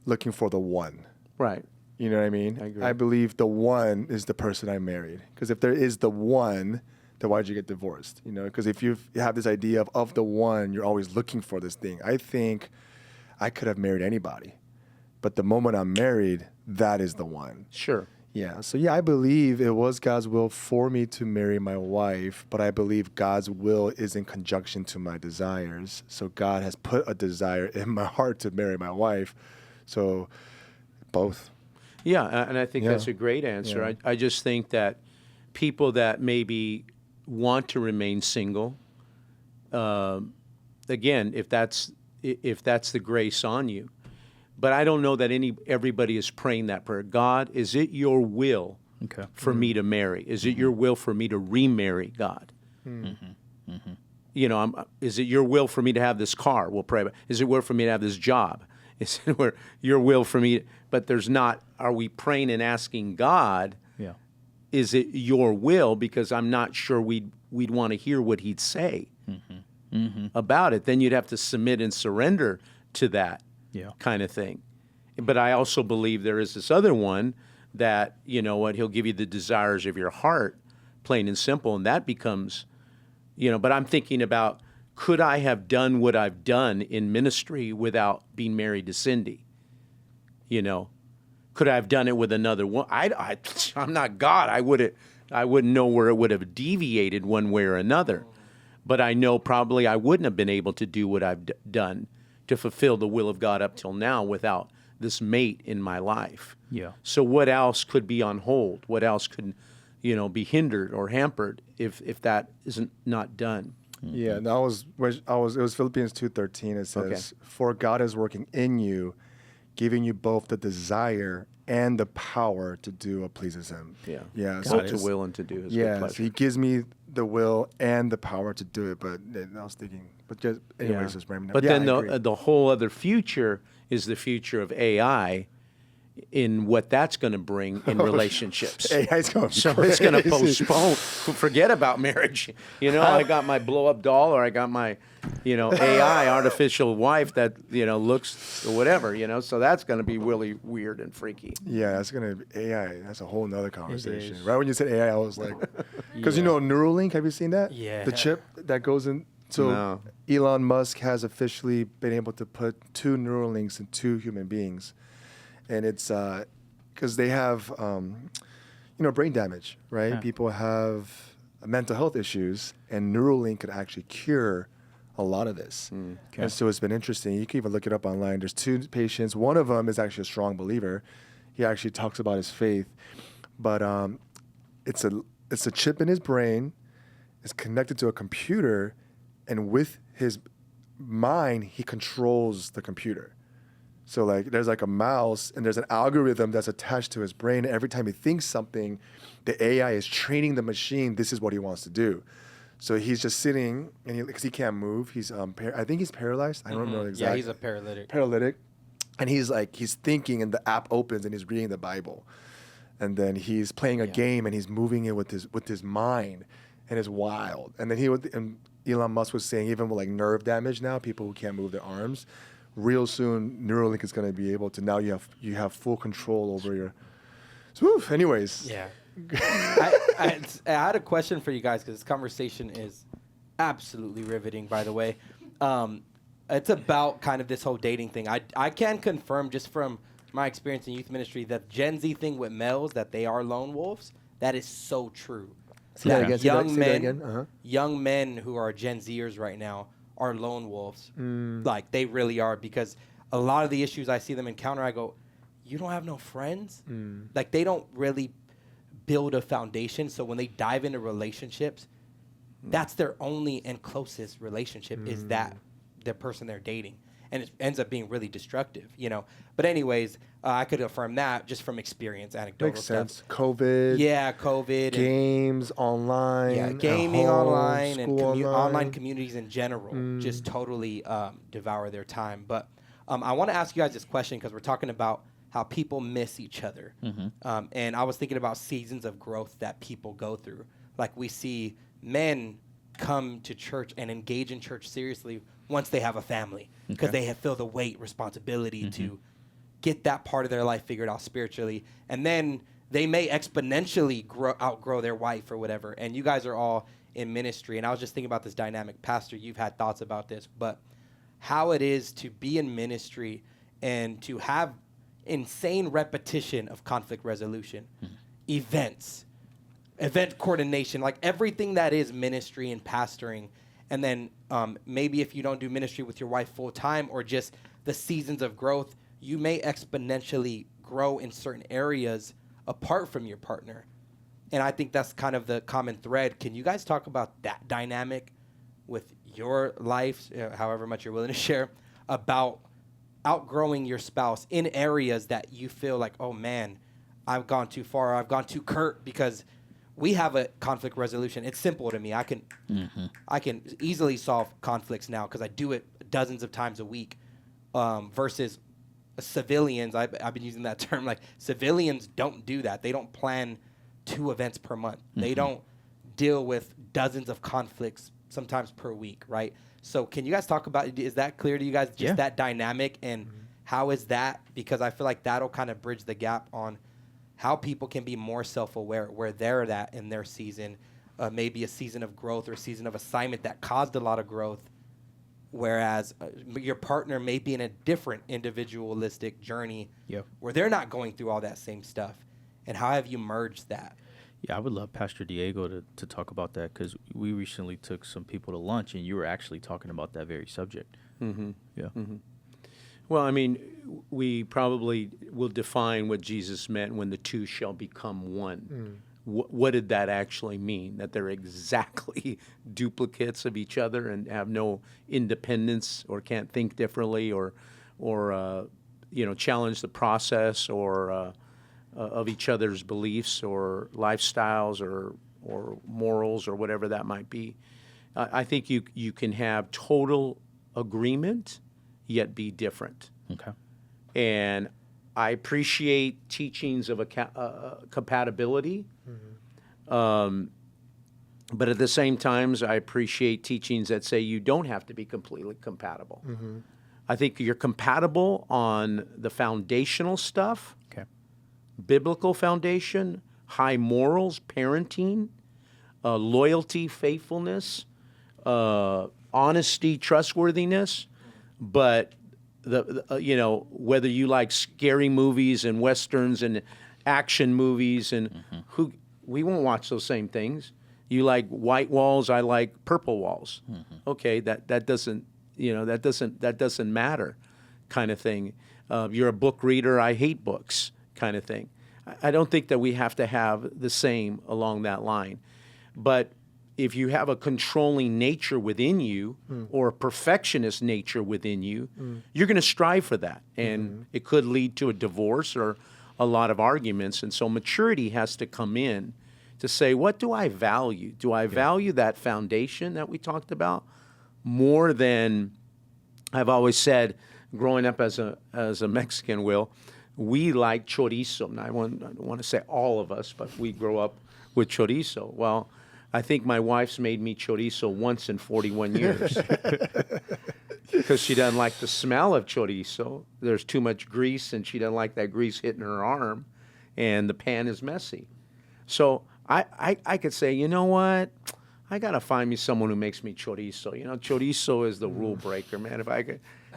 looking for the one. Right. You know what I mean? I agree. I believe the one is the person I married. Because if there is the one, then why'd you get divorced? You know, because if you have this idea of the one, you're always looking for this thing. I think I could have married anybody. But the moment I'm married, that is the one. Sure. Yeah. So, yeah, I believe it was God's will for me to marry my wife, but I believe God's will is in conjunction to my desires. So God has put a desire in my heart to marry my wife. So both. Yeah, and I think that's a great answer. Yeah. I just think that people that maybe want to remain single, again, if that's the grace on you, but I don't know that everybody is praying that prayer. God, is it your will for me to marry? Is it your will for me to remarry, God? You know, is it your will for me to have this car? We'll pray about. Is it will for me to have this job? Is it your will for me? But there's not. Are we praying and asking God? Yeah. Is it your will? Because I'm not sure we'd want to hear what He'd say about it. Then you'd have to submit and surrender to that kind of thing. But I also believe there is this other one that, you know what, He'll give you the desires of your heart, plain and simple, and that becomes, you know. But I'm thinking about, could I have done what I've done in ministry without being married to Cindy? You know, could I have done it with another one? I'm not God. I wouldn't know where it would have deviated one way or another. But I know probably I wouldn't have been able to do what I've done to fulfill the will of God up till now without this mate in my life. Yeah. So what else could be on hold? What else could, you know, be hindered or hampered if that isn't not done? Yeah, and it was Philippians 2:13. It says, "For God is working in you, giving you both the desire and the power to do what pleases Him." Yeah. Yeah. So to will and to do His good pleasure. So He gives me the will and the power to do it. But I was thinking, but just anyways, just random. But then the whole other future is the future of AI, in what that's going to bring in relationships. AI's going So crazy. it's going to postpone. Forget about marriage. You know, I got my blow-up doll, or I got my AI, artificial wife that, looks or whatever, so that's going to be really weird and freaky. Yeah, that's gonna be AI. That's a whole nother conversation. is. Right when you said AI, I was like, because Yeah. Neuralink. Have you seen that? Yeah. The chip that goes in. So No. Elon Musk has officially been able to put 2 Neuralinks in 2 human beings, and it's because they have brain damage, right? Yeah. People have mental health issues, and Neuralink could actually cure a lot of this. Okay. And so it's been interesting. You can even look it up online. There's 2 patients. One of them is actually a strong believer. He actually talks about his faith, but it's a chip in his brain. It's connected to a computer, and with his mind, he controls the computer. So there's a mouse, and there's an algorithm that's attached to his brain. Every time he thinks something, the AI is training the machine. This is what he wants to do. So he's just sitting, and because he can't move, he's I think he's paralyzed. I don't know exactly. Yeah, he's a paralytic. Paralytic, and he's thinking, and the app opens, and he's reading the Bible, and then he's playing a game, and he's moving it with his mind, and it's wild. And then and Elon Musk was saying, even with nerve damage now, people who can't move their arms, real soon Neuralink is going to be able to. Now you have full control over your. So, anyways. Yeah. I had a question for you guys because this conversation is absolutely riveting, by the way. It's about kind of this whole dating thing. I can confirm just from my experience in youth ministry that Gen Z thing with males, that they are lone wolves, that is so true. Young men who are Gen Zers right now are lone wolves. Like, they really are, because a lot of the issues I see them encounter, I go, you don't have no friends? Like, they don't really build a foundation. So when they dive into relationships, that's their only and closest relationship is that the person they're dating. And it ends up being really destructive, But anyways, I could affirm that just from experience, anecdotal Makes stuff. sense. COVID. Yeah, COVID. Games online. Yeah, gaming at home, online and school online communities in general just totally devour their time. But I want to ask you guys this question because we're talking about how people miss each other. And I was thinking about seasons of growth that people go through. Like, we see men come to church and engage in church seriously once they have a family because they feel the weight, responsibility to get that part of their life figured out spiritually. And then they may exponentially outgrow their wife or whatever. And you guys are all in ministry. And I was just thinking about this dynamic. Pastor, you've had thoughts about this, but how it is to be in ministry and to have insane repetition of conflict resolution, event coordination, like everything that is ministry and pastoring. And then maybe if you don't do ministry with your wife full time or just the seasons of growth, you may exponentially grow in certain areas apart from your partner. And I think that's kind of the common thread. Can you guys talk about that dynamic with your life, however much you're willing to share, about outgrowing your spouse in areas that you feel like, oh man, I've gone too far, I've gone too curt? Because we have a conflict resolution. It's simple to me. I can easily solve conflicts now because I do it dozens of times a week. Versus civilians, I've been using that term. Like, civilians don't do that. They don't plan 2 events per month. They don't deal with dozens of conflicts sometimes per week, right? So can you guys talk about, is that clear to you guys, just that dynamic, and how is that? Because I feel like that'll kind of bridge the gap on how people can be more self-aware where they're at in their season, maybe a season of growth or a season of assignment that caused a lot of growth, whereas your partner may be in a different individualistic journey where they're not going through all that same stuff. And how have you merged that? Yeah, I would love Pastor Diego to talk about that, because we recently took some people to lunch, and you were actually talking about that very subject. Well, I mean, we probably will define what Jesus meant when the 2 shall become one. What did that actually mean? That they're exactly duplicates of each other and have no independence or can't think differently or challenge the process or of each other's beliefs or lifestyles or morals or whatever that might be. I think you can have total agreement yet be different. Okay. And I appreciate teachings of compatibility. But at the same time, I appreciate teachings that say you don't have to be completely compatible. I think you're compatible on the foundational stuff, Okay. biblical foundation, high morals, parenting, loyalty, faithfulness, honesty, trustworthiness. But whether you like scary movies and westerns and action movies and we won't watch those same things. You like white walls, I like purple walls. Okay, that doesn't matter, kind of thing. You're a book reader, I hate books, kind of thing. I don't think that we have to have the same along that line. But if you have a controlling nature within you or a perfectionist nature within you, you're going to strive for that. And it could lead to a divorce or a lot of arguments. And so maturity has to come in to say, what do I value? Do I value that foundation that we talked about more than, I've always said, growing up as a Mexican, Will, we like chorizo. Now, I don't want to say all of us, but we grow up with chorizo. Well, I think my wife's made me chorizo once in 41 years because she doesn't like the smell of chorizo. There's too much grease, and she doesn't like that grease hitting her arm, and the pan is messy. So I could say, you know what? I got to find me someone who makes me chorizo. Chorizo is the rule breaker, man.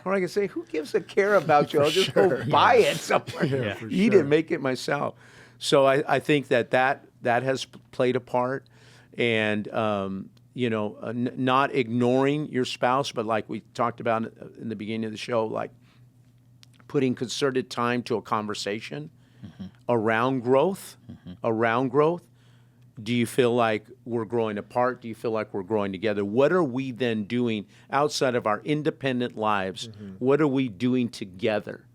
Or I could say, who gives a care about you? I'll just go buy it somewhere. Eat it, make it myself. So I think that has played a part. And, not ignoring your spouse, but like we talked about in the beginning of the show, like putting concerted time to a conversation around growth. Do you feel like we're growing apart? Do you feel like we're growing together? What are we then doing outside of our independent lives? What are we doing together?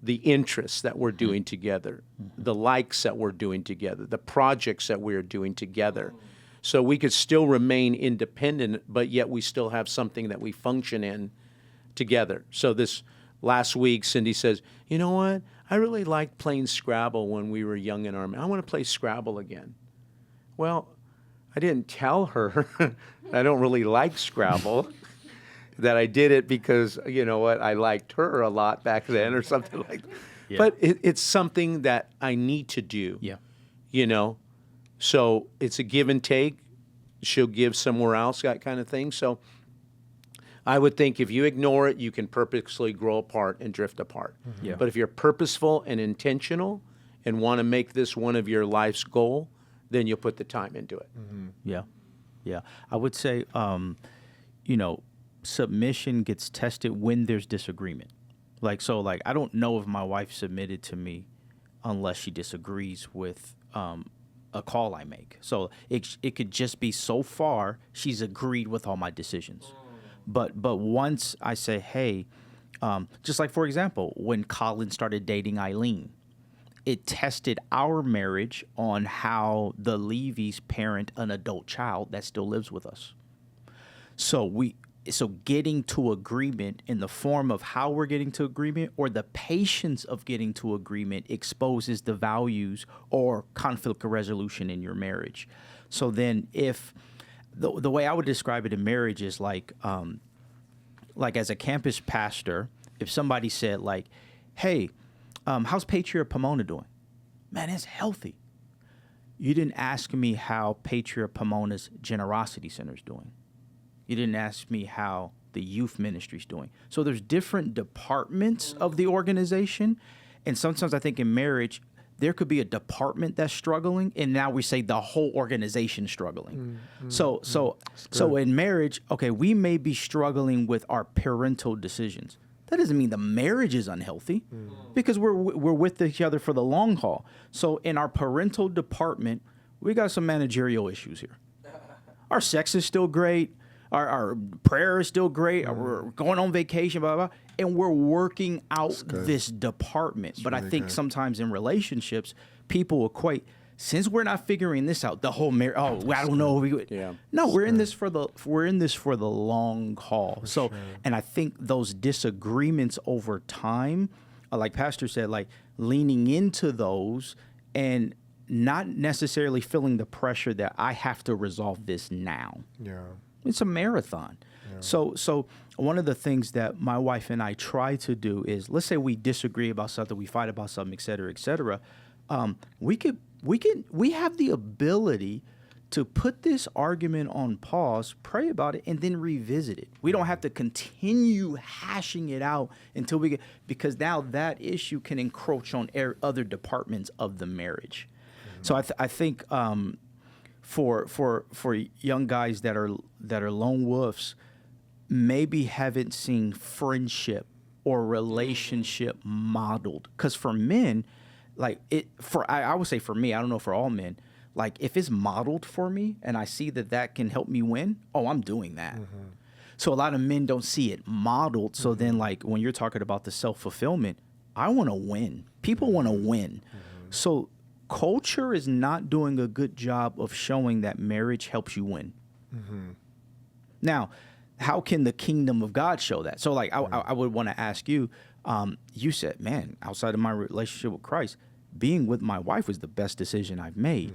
The interests that we're doing together, the likes that we're doing together, the projects that we're doing together. So we could still remain independent, but yet we still have something that we function in together. So this last week, Cindy says, you know what? I really liked playing Scrabble when we were young in our marriage. I want to play Scrabble again. Well, I didn't tell her I don't really like Scrabble, that I did it because, you know what, I liked her a lot back then or something like that. Yeah. But it's something that I need to do. Yeah. So it's a give and take. She'll give somewhere else, that kind of thing. So I would think if you ignore it, you can purposely grow apart and drift apart. Yeah. But if you're purposeful and intentional and want to make this one of your life's goal, then you'll put the time into it. Yeah. Yeah. I would say, submission gets tested when there's disagreement. I don't know if my wife submitted to me unless she disagrees with a call I make. So it could just be so far she's agreed with all my decisions. But once I say, hey, just like, for example, when Colin started dating Eileen, it tested our marriage on how the Levy's parent an adult child that still lives with us. So getting to agreement in the form of how we're getting to agreement or the patience of getting to agreement exposes the values or conflict resolution in your marriage. So then if the way I would describe it in marriage is like as a campus pastor, if somebody said like, hey, how's Patriot Pomona doing? Man, it's healthy. You didn't ask me how Patriot Pomona's Generosity Center is doing. You didn't ask me how the youth ministry is doing. So there's different departments of the organization. And sometimes I think in marriage, there could be a department that's struggling, and now we say the whole organization struggling. So in marriage, okay, we may be struggling with our parental decisions. That doesn't mean the marriage is unhealthy because we're with each other for the long haul. So in our parental department, we got some managerial issues here. Our sex is still great. Our prayer is still great. We're going on vacation, blah, blah, blah. And we're working out this department. That's but really I think sometimes in relationships, people equate, since we're not figuring this out, the whole marriage, I don't know. No, we're in this for the long haul. And I think those disagreements over time, like Pastor said, like leaning into those and not necessarily feeling the pressure that I have to resolve this now. Yeah. It's a marathon. Yeah. So one of the things that my wife and I try to do is, let's say we disagree about something, we fight about something, et cetera, et cetera. We have the ability to put this argument on pause, pray about it, and then revisit it. We don't have to continue hashing it out until we get, because now that issue can encroach on other departments of the marriage. So I think for young guys that are lone wolves, maybe haven't seen friendship or relationship modeled. Because for men, like I would say for me, I don't know for all men, like if it's modeled for me and I see that can help me win, oh, I'm doing that. So a lot of men don't see it modeled. So then, like when you're talking about the self-fulfillment, I want to win. People want to win. So culture is not doing a good job of showing that marriage helps you win. Now, how can the kingdom of God show that? So like I would want to ask you, you said, man, outside of my relationship with Christ, being with my wife was the best decision I've made.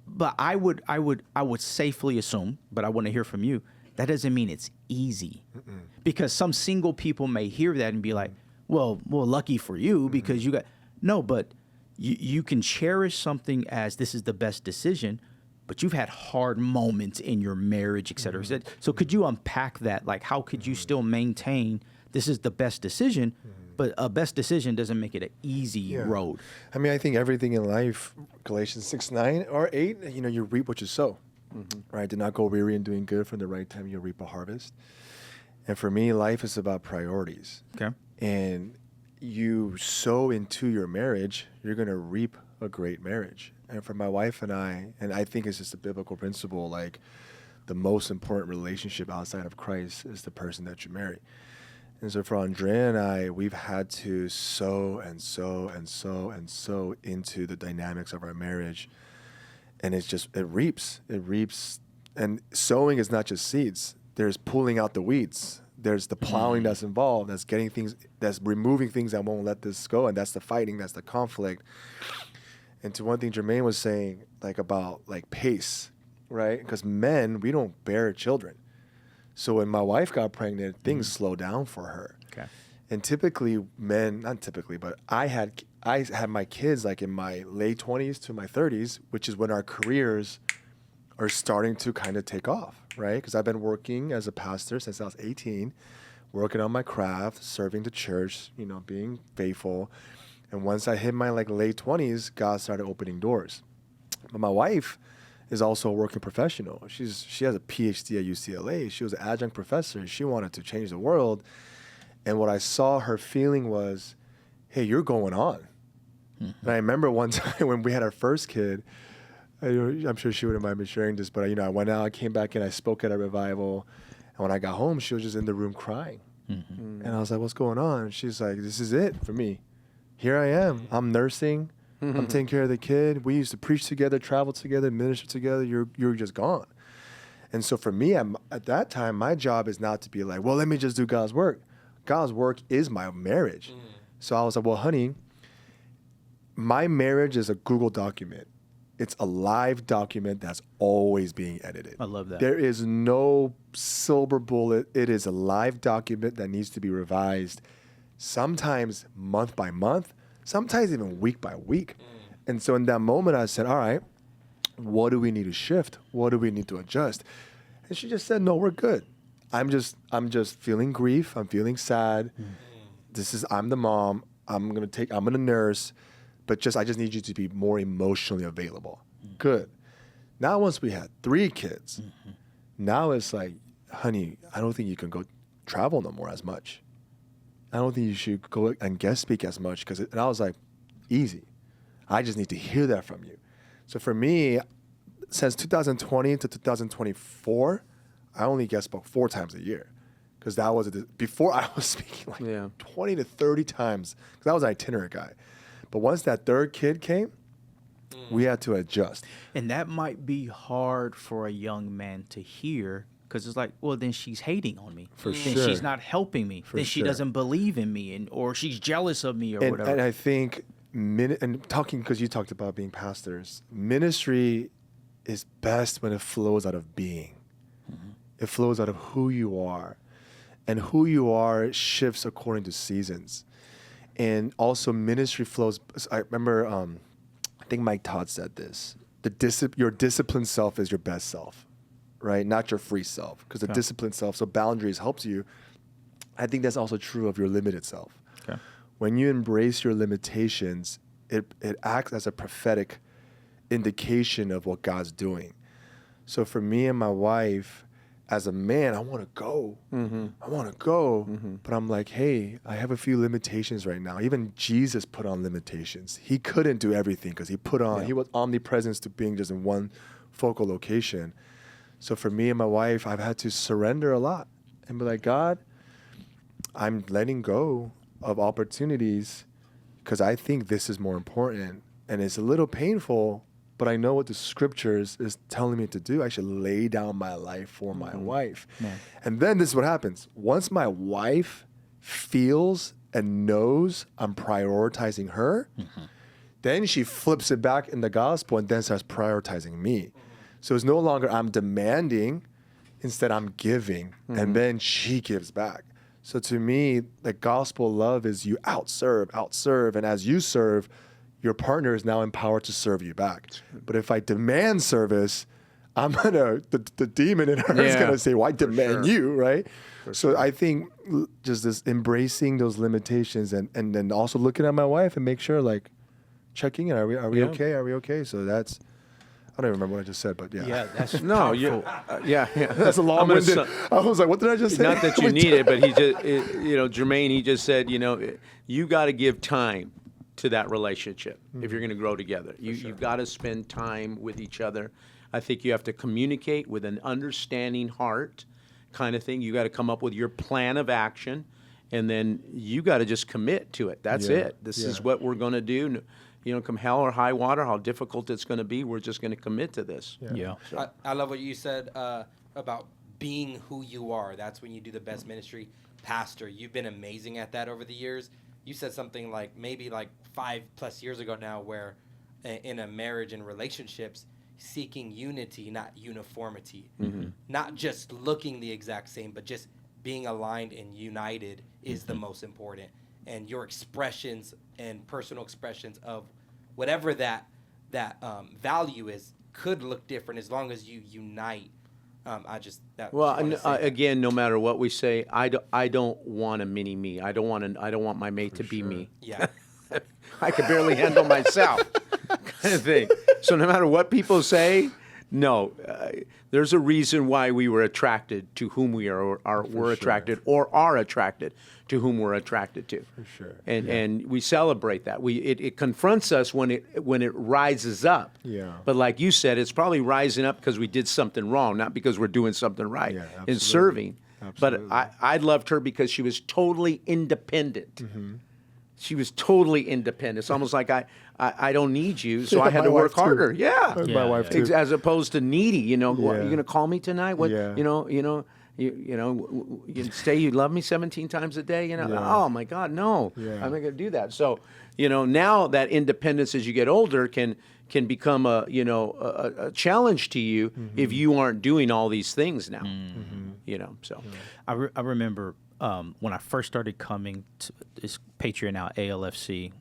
But I would safely assume, but I want to hear from you, that doesn't mean it's easy. Because some single people may hear that and be like, well, lucky for you because you got, no, but you can cherish something as this is the best decision, but you've had hard moments in your marriage, et cetera. So could you unpack that? Like, how could you still maintain this is the best decision, but a best decision doesn't make it an easy road? I mean, I think everything in life, Galatians 6:9 or 8, you reap what you sow, right? Do not go weary in doing good, from the right time you'll reap a harvest. And for me, life is about priorities. Okay. And you sow into your marriage, you're going to reap a great marriage. And for my wife and I think it's just a biblical principle, like the most important relationship outside of Christ is the person that you marry. And so for Andrea and I, we've had to sow and sow and sow and sow into the dynamics of our marriage. And it reaps. And sowing is not just seeds. There's pulling out the weeds. There's the plowing that's involved. That's removing things that won't let this go. And that's the fighting, that's the conflict. And to one thing Jermaine was saying, like about like pace, right? Because men, we don't bear children. So when my wife got pregnant, things slowed down for her. Okay. And typically men, not typically, but I had my kids like in my late 20s to my 30s, which is when our careers are starting to kind of take off, right? Because I've been working as a pastor since I was 18, working on my craft, serving the church, being faithful. And once I hit my like late 20s, God started opening doors. But my wife is also a working professional. She has a PhD at UCLA. She was an adjunct professor. She wanted to change the world. And what I saw her feeling was, hey, you're going on. And I remember one time when we had our first kid, I'm sure she wouldn't mind me sharing this, but I went out, I came back in, I spoke at a revival. And when I got home, she was just in the room crying. And I was like, what's going on? And she's like, this is it for me. Here I am. I'm nursing. I'm taking care of the kid. We used to preach together, travel together, minister together. You're just gone. And so for me, at that time, my job is not to be like, well, let me just do God's work. God's work is my marriage. So I was like, well, honey, my marriage is a Google document. It's a live document that's always being edited. I love that. There is no silver bullet. It is a live document that needs to be revised, sometimes month by month, sometimes even week by week. And so in that moment, I said, all right, what do we need to shift? What do we need to adjust? And she just said, no, we're good. I'm just feeling grief. I'm feeling sad. I'm the mom. I'm going to nurse, but I just need you to be more emotionally available. Good. Now, once we had 3 kids, now it's like, honey, I don't think you can go travel no more as much. I don't think you should go and guest speak as much. And I was like, easy. I just need to hear that from you. So for me, since 2020 to 2024, I only guest spoke 4 times a year. Because that was, before I was speaking like 20 to 30 times. Because I was an itinerant guy. But once that 3rd kid came, we had to adjust. And that might be hard for a young man to hear, because it's like, well, then she's hating on me. For then sure. she's not helping me. Then she doesn't believe in me, or she's jealous of me, or whatever. And I think and talking, because you talked about being pastors, ministry is best when it flows out of being. It flows out of who you are. And who you are shifts according to seasons. And also ministry flows. I remember, I think Mike Todd said this. Your disciplined self is your best self, right? Not your free self. Because the disciplined self, so boundaries helps you. I think that's also true of your limited self. Okay. When you embrace your limitations, it acts as a prophetic indication of what God's doing. So for me and my wife, as a man, I want to go. I want to go. But I'm like, hey, I have a few limitations right now. Even Jesus put on limitations. He couldn't do everything because he was omnipresent to being just in one focal location. So for me and my wife, I've had to surrender a lot and be like, God, I'm letting go of opportunities because I think this is more important. And it's a little painful, but I know what the scriptures is telling me to do. I should lay down my life for my wife. And then this is what happens. Once my wife feels and knows I'm prioritizing her, then she flips it back in the gospel and then starts prioritizing me. So it's no longer I'm demanding, instead I'm giving, and then she gives back. So to me, the gospel love is you outserve, and as you serve, your partner is now empowered to serve you back. But if I demand service, the demon in her is gonna say, well, I demand you, right? I think just this embracing those limitations and then also looking at my wife and make sure, like, checking in, are we okay? Are we okay? So that's, I don't even remember what I just said, but Yeah, that's No, that's a long-winded. I was like, what did I just say? Not that you need it, but he just, Jermaine, he just said, you got to give time to that relationship if you're going to grow together. You've got to spend time with each other. I think you have to communicate with an understanding heart kind of thing. You got to come up with your plan of action, and then you got to just commit to it. That's it. This is what we're going to do. Come hell or high water, how difficult it's going to be, we're just going to commit to this. So. I love what you said about being who you are. That's when you do the best ministry. Pastor, you've been amazing at that over the years. You said something like maybe like 5+ years ago now, where in a marriage and relationships, seeking unity, not uniformity. Not just looking the exact same, but just being aligned and united is the most important. And your expressions and personal expressions of whatever that value is could look different as long as you unite. Again, no matter what we say, I don't want a mini me. I don't want my mate to be me. Yeah. I can barely handle myself, kind of thing. So no matter what people say, no, there's a reason why we were attracted to whom we are attracted to whom we're attracted to. For sure. And we celebrate that. It confronts us when it rises up. Yeah. But like you said, it's probably rising up because we did something wrong, not because we're doing something right in serving. Absolutely. But I loved her because she was totally independent. She was totally independent. It's almost like I don't need you, so I had to work harder. Yeah. My wife too. As opposed to needy. What, are you going to call me tonight? What? Yeah. You say you love me 17 times a day. Oh my God, no. Yeah. I'm not going to do that. So, now that independence as you get older can become a challenge to you if you aren't doing all these things now. So I remember when I first started coming to this Patriot now ALFC.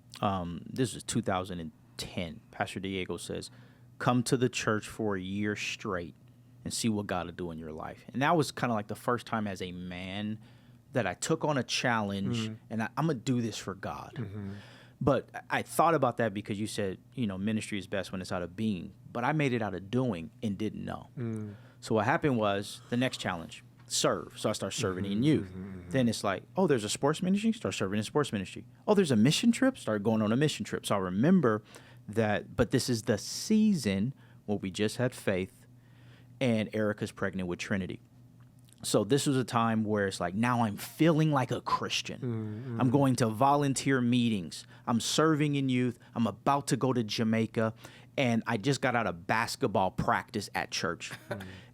This was 2010. Pastor Diego says, "Come to the church for a year straight and see what God will do in your life." And that was kind of like the first time as a man that I took on a challenge and I'm going to do this for God. But I thought about that because you said, ministry is best when it's out of being. But I made it out of doing and didn't know. So what happened was the next challenge, serve. So I start serving in youth. Then it's like, oh, there's a sports ministry? Start serving in sports ministry. Oh, there's a mission trip? Start going on a mission trip. So I remember that, but this is the season where we just had Faith and Erica's pregnant with Trinity. So this was a time where it's like, now I'm feeling like a Christian. I'm going to volunteer meetings. I'm serving in youth. I'm about to go to Jamaica. And I just got out of basketball practice at church.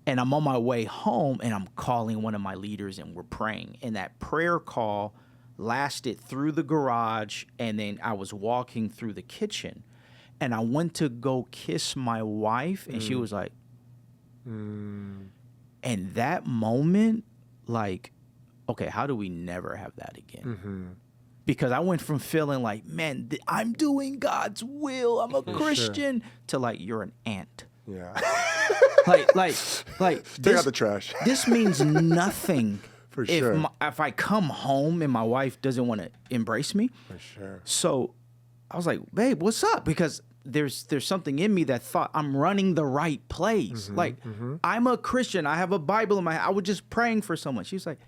And I'm on my way home, and I'm calling one of my leaders, and we're praying. And that prayer call, lasted through the garage, and then I was walking through the kitchen, and I went to go kiss my wife, and she was like, and that moment, like, okay, how do we never have that again? Because I went from feeling like, man, I'm doing God's will, I'm a Christian, to like, you're an ant. Yeah. like Take out the trash. This means nothing. For sure. If I come home and my wife doesn't want to embrace me. For sure. So I was like, babe, what's up? Because there's something in me that thought I'm running the right place. I'm a Christian. I have a Bible in my hand. I was just praying for someone. She was like,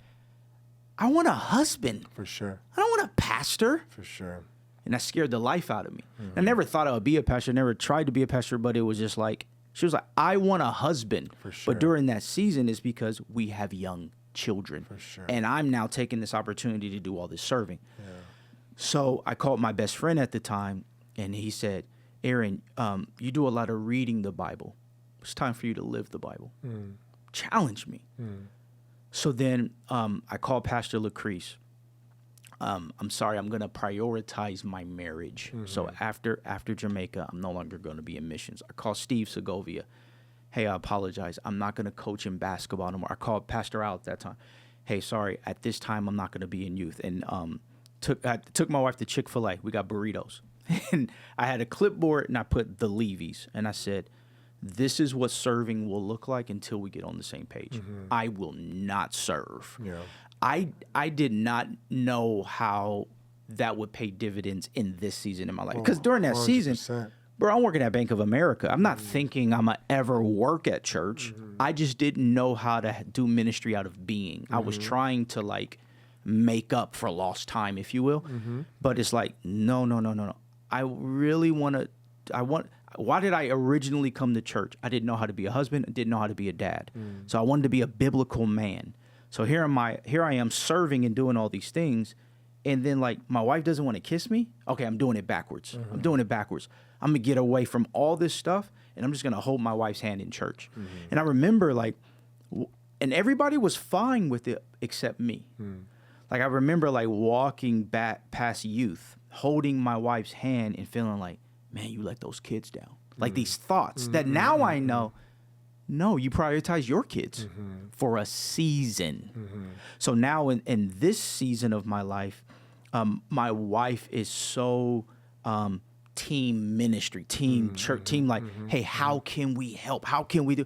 I want a husband. For sure. I don't want a pastor. For sure. And that scared the life out of me. I never thought I would be a pastor. I never tried to be a pastor, but it was just like, she was like, I want a husband. For sure. But during that season is because we have young children. For sure. And I'm now taking this opportunity to do all this serving. Yeah. So I called my best friend at the time, and he said, Aaron, you do a lot of reading the Bible. It's time for you to live the Bible. Challenge me. So then I called Pastor Lucrece. I'm sorry, I'm going to prioritize my marriage. So after Jamaica, I'm no longer going to be in missions. I called Steve Segovia. Hey, I apologize. I'm not going to coach in basketball anymore. I called Pastor Al at that time. Hey, sorry, at this time, I'm not going to be in youth. And I took my wife to Chick-fil-A. We got burritos. And I had a clipboard, and I put the Levies. And I said, this is what serving will look like until we get on the same page. I will not serve. Yeah. I did not know how that would pay dividends in this season in my life. Because during that 100%. season, bro, I'm working at Bank of America. I'm not thinking I'm going to ever work at church. I just didn't know how to do ministry out of being. I was trying to like make up for lost time, if you will. But it's like, no. I really want to, why did I originally come to church? I didn't know how to be a husband. I didn't know how to be a dad. So I wanted to be a biblical man. So here I am serving and doing all these things, and then like my wife doesn't want to kiss me. Okay, I'm doing it backwards. I'm doing it backwards. I'm gonna get away from all this stuff, and I'm just gonna hold my wife's hand in church. And I remember like, and everybody was fine with it except me. Like I remember like walking back past youth, holding my wife's hand and feeling like, man, you let those kids down. Like these thoughts that now I know. No, you prioritize your kids for a season. So now in this season of my life, my wife is so team ministry, team church, team like, hey, how can we help? How can we do?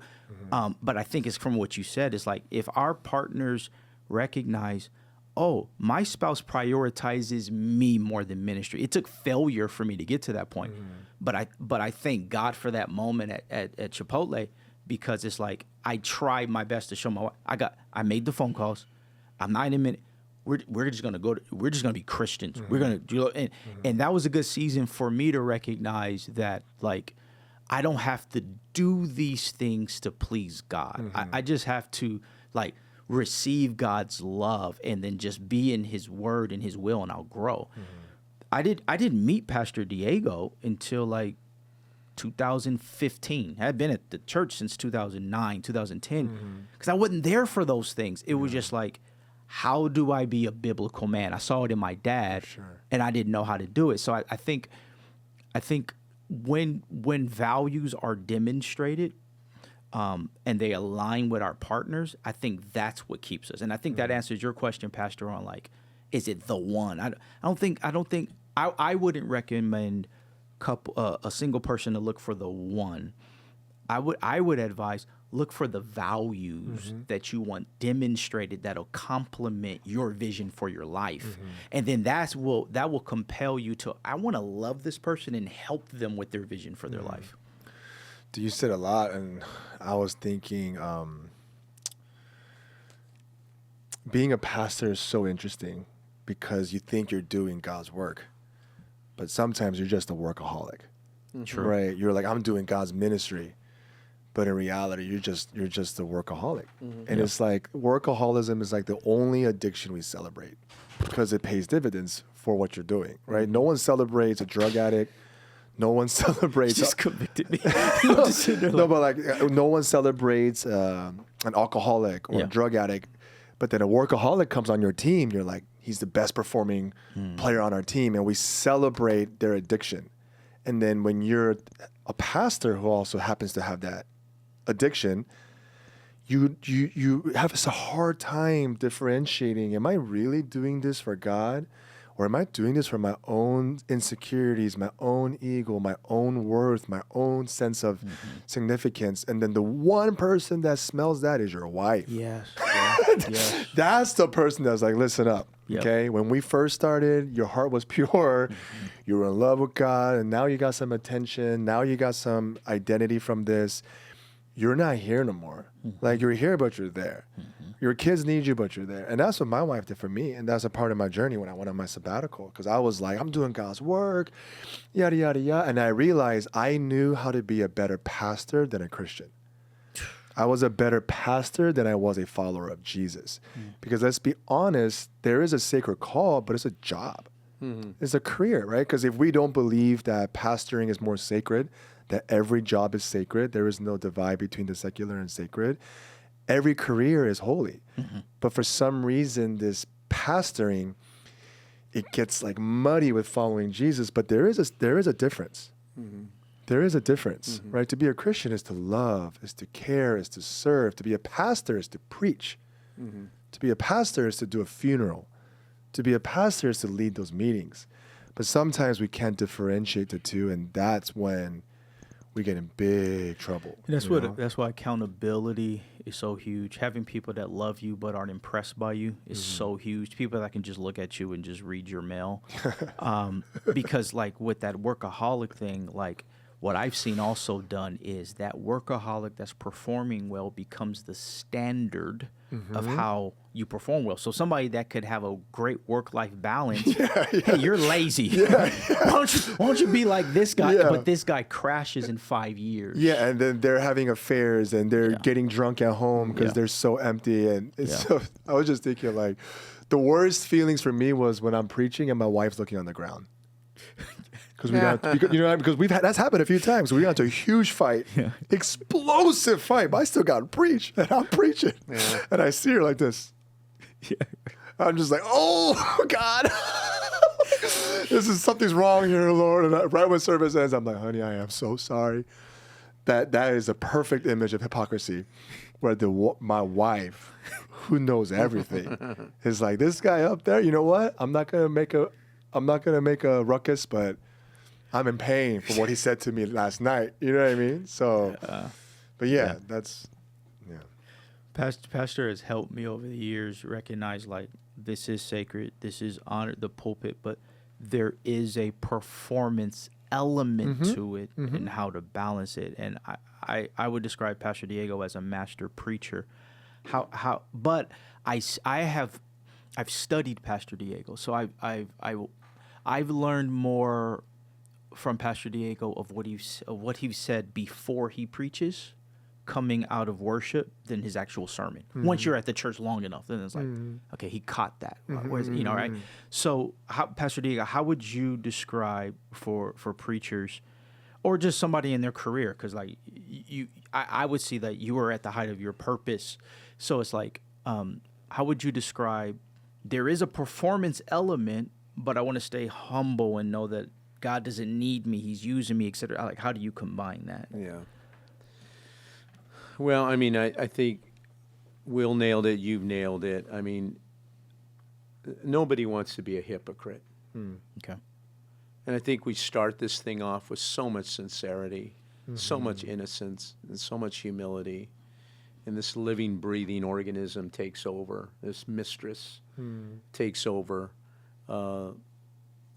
But I think it's from what you said, it's like if our partners recognize, oh, my spouse prioritizes me more than ministry. It took failure for me to get to that point. But I thank God for that moment at Chipotle. Because it's like I tried my best to show my wife. I made the phone calls. I'm not in a minute. We're just gonna we're just gonna be Christians. We're gonna do and that was a good season for me to recognize that like I don't have to do these things to please God. I just have to like receive God's love and then just be in His Word and His will, and I'll grow. I didn't meet Pastor Diego until like 2015. I had been at the church since 2009, 2010, because I wasn't there for those things. It was just like, how do I be a biblical man? I saw it in my dad, and I didn't know how to do it. So I think when values are demonstrated and they align with our partners, I think that's what keeps us. And I think that answers your question, Pastor, on like, is it the one? I don't think I wouldn't recommend a single person to look for the one. I would advise look for the values that you want demonstrated that'll complement your vision for your life, and then that will compel you to I want to love this person and help them with their vision for their life. You said a lot, and I was thinking, being a pastor is so interesting because you think you're doing God's work. But sometimes you're just a workaholic, right? You're like, I'm doing God's ministry, but in reality, you're just a workaholic. And it's like workaholism is like the only addiction we celebrate because it pays dividends for what you're doing, right? No one celebrates a drug addict. No one celebrates. Just convicted me. No, but like no one celebrates an alcoholic or a drug addict. But then a workaholic comes on your team. You're like, he's the best performing player on our team, and we celebrate their addiction. And then when you're a pastor who also happens to have that addiction, you have a hard time differentiating, am I really doing this for God? Or am I doing this for my own insecurities, my own ego, my own worth, my own sense of significance? And then the one person that smells that is your wife. Yes. Yes. That's the person that's like, listen up, Yep. okay? When we first started, your heart was pure. You were in love with God, and now you got some attention. Now you got some identity from this. You're not here no more. Like, you're here, but you're there. Your kids need you, but you're there. And that's what my wife did for me. And that's a part of my journey when I went on my sabbatical. Because I was like, I'm doing God's work, yada, yada, yada. And I realized I knew how to be a better pastor than a Christian. I was a better pastor than I was a follower of Jesus. Because let's be honest, there is a sacred call, but it's a job. It's a career, right? Because if we don't believe that pastoring is more sacred, that every job is sacred, there is no divide between the secular and sacred, every career is holy. But for some reason, this pastoring, it gets like muddy with following Jesus, but there is a difference. There is a difference, right? To be a Christian is to love, is to care, is to serve. To be a pastor is to preach. To be a pastor is to do a funeral. To be a pastor is to lead those meetings. But sometimes we can't differentiate the two, and that's when we get in big trouble. And that's you know? that's why accountability is so huge. Having people that love you but aren't impressed by you is so huge. People that can just look at you and just read your mail. Because like with that workaholic thing, like what I've seen also done is that workaholic that's performing well becomes the standard of how you perform well. So somebody that could have a great work-life balance, hey, you're lazy. Why don't you be like this guy? Yeah. But this guy crashes in 5 years. Yeah, and then they're having affairs and they're getting drunk at home because Yeah. they're so empty. And it's Yeah. so, I was just thinking, like, the worst feelings for me was when I'm preaching and my wife's looking on the ground. Because that's happened a few times. We got into a huge fight, explosive fight, but I still got to preach, and I'm preaching, and I see her like this. I'm just like, oh God, something's wrong here, Lord. And right when service ends, I'm like, honey, I am so sorry. That is a perfect image of hypocrisy, where my wife, who knows everything, is like, this guy up there. You know what? I'm not gonna make a ruckus, but I'm in pain for what he said to me last night. You know what I mean? So, but that's. Pastor has helped me over the years recognize, like, this is sacred, this is honor, the pulpit, but there is a performance element to it and how to balance it. And I would describe Pastor Diego as a master preacher. But I've studied Pastor Diego, so I've learned more from Pastor Diego of what he said before he preaches, coming out of worship, than his actual sermon. Once you're at the church long enough, then it's like, okay, he caught that. Whereas, right? So, Pastor Diego, how would you describe for preachers, or just somebody in their career? Because like I would see that you were at the height of your purpose. So it's like, how would you describe? There is a performance element, but I want to stay humble and know that God doesn't need me; He's using me, etc. Like, how do you combine that? Yeah. Well, I mean, I think Will nailed it. You've nailed it. I mean, nobody wants to be a hypocrite. Okay. And I think we start this thing off with so much sincerity, so much innocence, and so much humility. And this living, breathing organism takes over. This mistress takes over.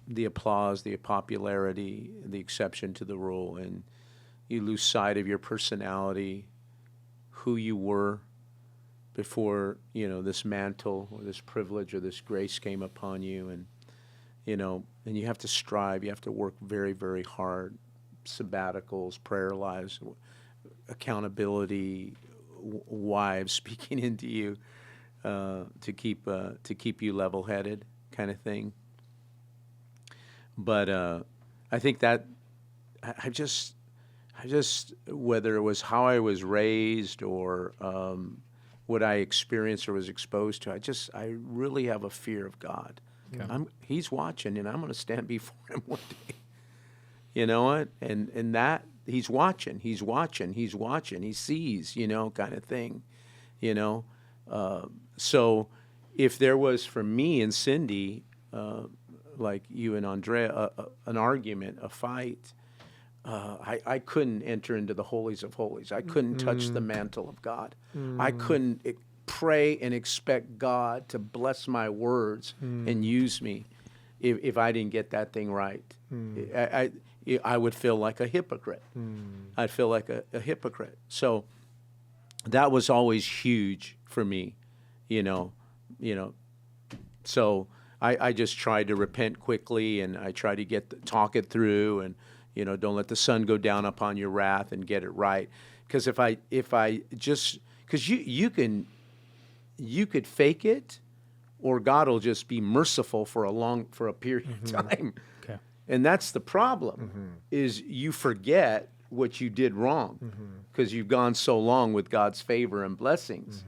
The applause, the popularity, the exception to the rule. And you lose sight of your personality, who you were before, this mantle or this privilege or this grace came upon you. And, and you have to strive. You have to work very, very hard. Sabbaticals, prayer lives, accountability, wives speaking into you to keep you level-headed, kind of thing. But I think that I just whether it was how I was raised or what I experienced or was exposed to. I really have a fear of God. Okay. He's watching, and I'm going to stand before him one day. You know what? And that he's watching, he sees, kind of thing, So if there was for me and Cindy, like you and Andrea, an argument, a fight, I couldn't enter into the holies of holies. I couldn't touch the mantle of God. I couldn't pray and expect God to bless my words and use me if I didn't get that thing right. I would feel like a hypocrite. I'd feel like a hypocrite. So that was always huge for me, So I just tried to repent quickly, and I tried to talk it through, and don't let the sun go down upon your wrath, and get it right. Because if I just, because you could fake it, or God will just be merciful for a period of time. Okay. And that's the problem, is you forget what you did wrong because you've gone so long with God's favor and blessings.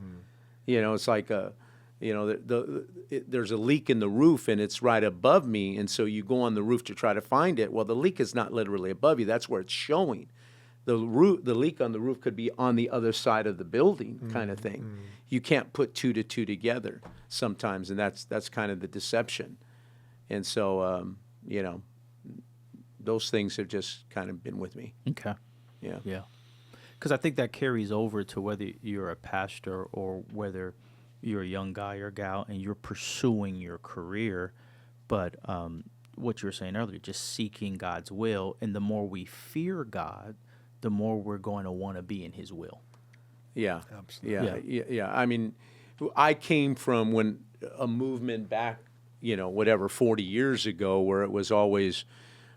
It's like there's a leak in the roof and it's right above me, and so you go on the roof to try to find it. Well, the leak is not literally above you. That's where it's showing. The leak on the roof could be on the other side of the building, kind of thing. You can't put two to two together sometimes, and that's kind of the deception. And so, those things have just kind of been with me. Okay. Yeah. Yeah. Because I think that carries over to whether you're a pastor or whether you're a young guy or gal and you're pursuing your career. But what you were saying earlier, just seeking God's will. And the more we fear God, the more we're going to want to be in his will. Yeah. Absolutely. Yeah. I mean, I came from a movement back, 40 years ago, where it was always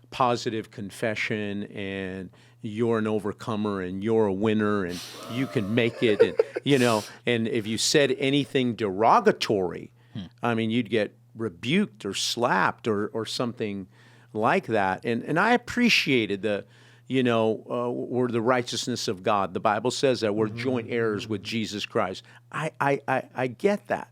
positive confession and you're an overcomer and you're a winner and you can make it, and and if you said anything derogatory, I mean, you'd get rebuked or slapped or something like that. And I appreciated we're the righteousness of God. The Bible says that we're joint heirs with Jesus Christ. I get that,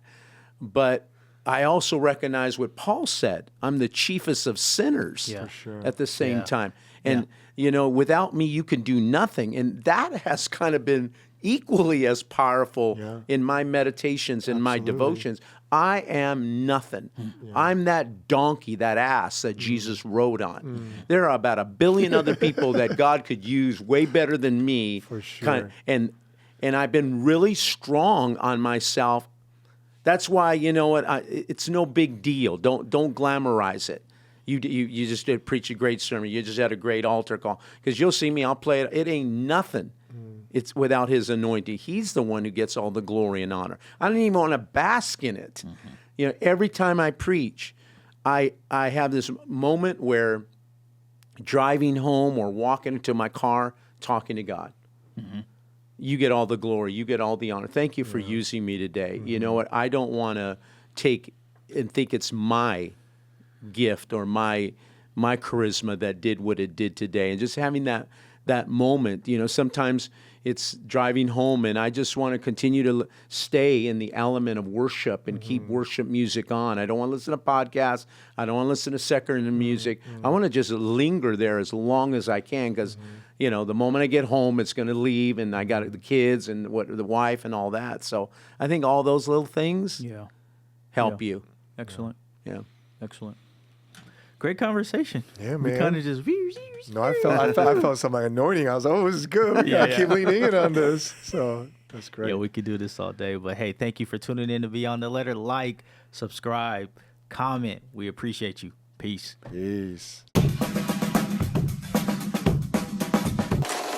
but I also recognize what Paul said. I'm the chiefest of sinners. Yeah. For sure. At the same Yeah. time. And, without me, you can do nothing. And that has kind of been equally as powerful in my meditations and my devotions. I am nothing. I'm that donkey, that ass that Jesus rode on. There are about 1 billion other people that God could use way better than me. For sure. And I've been really strong on myself. That's why, it's no big deal. Don't glamorize it. You just did preach a great sermon. You just had a great altar call. Because you'll see me, I'll play it. It ain't nothing. It's without his anointing. He's the one who gets all the glory and honor. I don't even want to bask in it. Every time I preach, I have this moment where driving home or walking into my car, talking to God. You get all the glory. You get all the honor. Thank you for using me today. You know what? I don't want to take and think it's my gift or my charisma that did what it did today. And just having that moment, sometimes it's driving home and I just want to continue to stay in the element of worship and keep worship music on. I don't want to listen to podcasts. I don't want to listen to secular music. I want to just linger there as long as I can because, the moment I get home, it's going to leave and I got the kids and the wife and all that. So I think all those little things help you. Excellent. Yeah. Excellent. Great conversation. Yeah, We man. kind of just. No, I felt some anointing. I was like, oh, this is good. I keep leaning in on this. So that's great. Yeah, we could do this all day. But hey, thank you for tuning in to Beyond the Letter. Like, subscribe, comment. We appreciate you. Peace. Peace.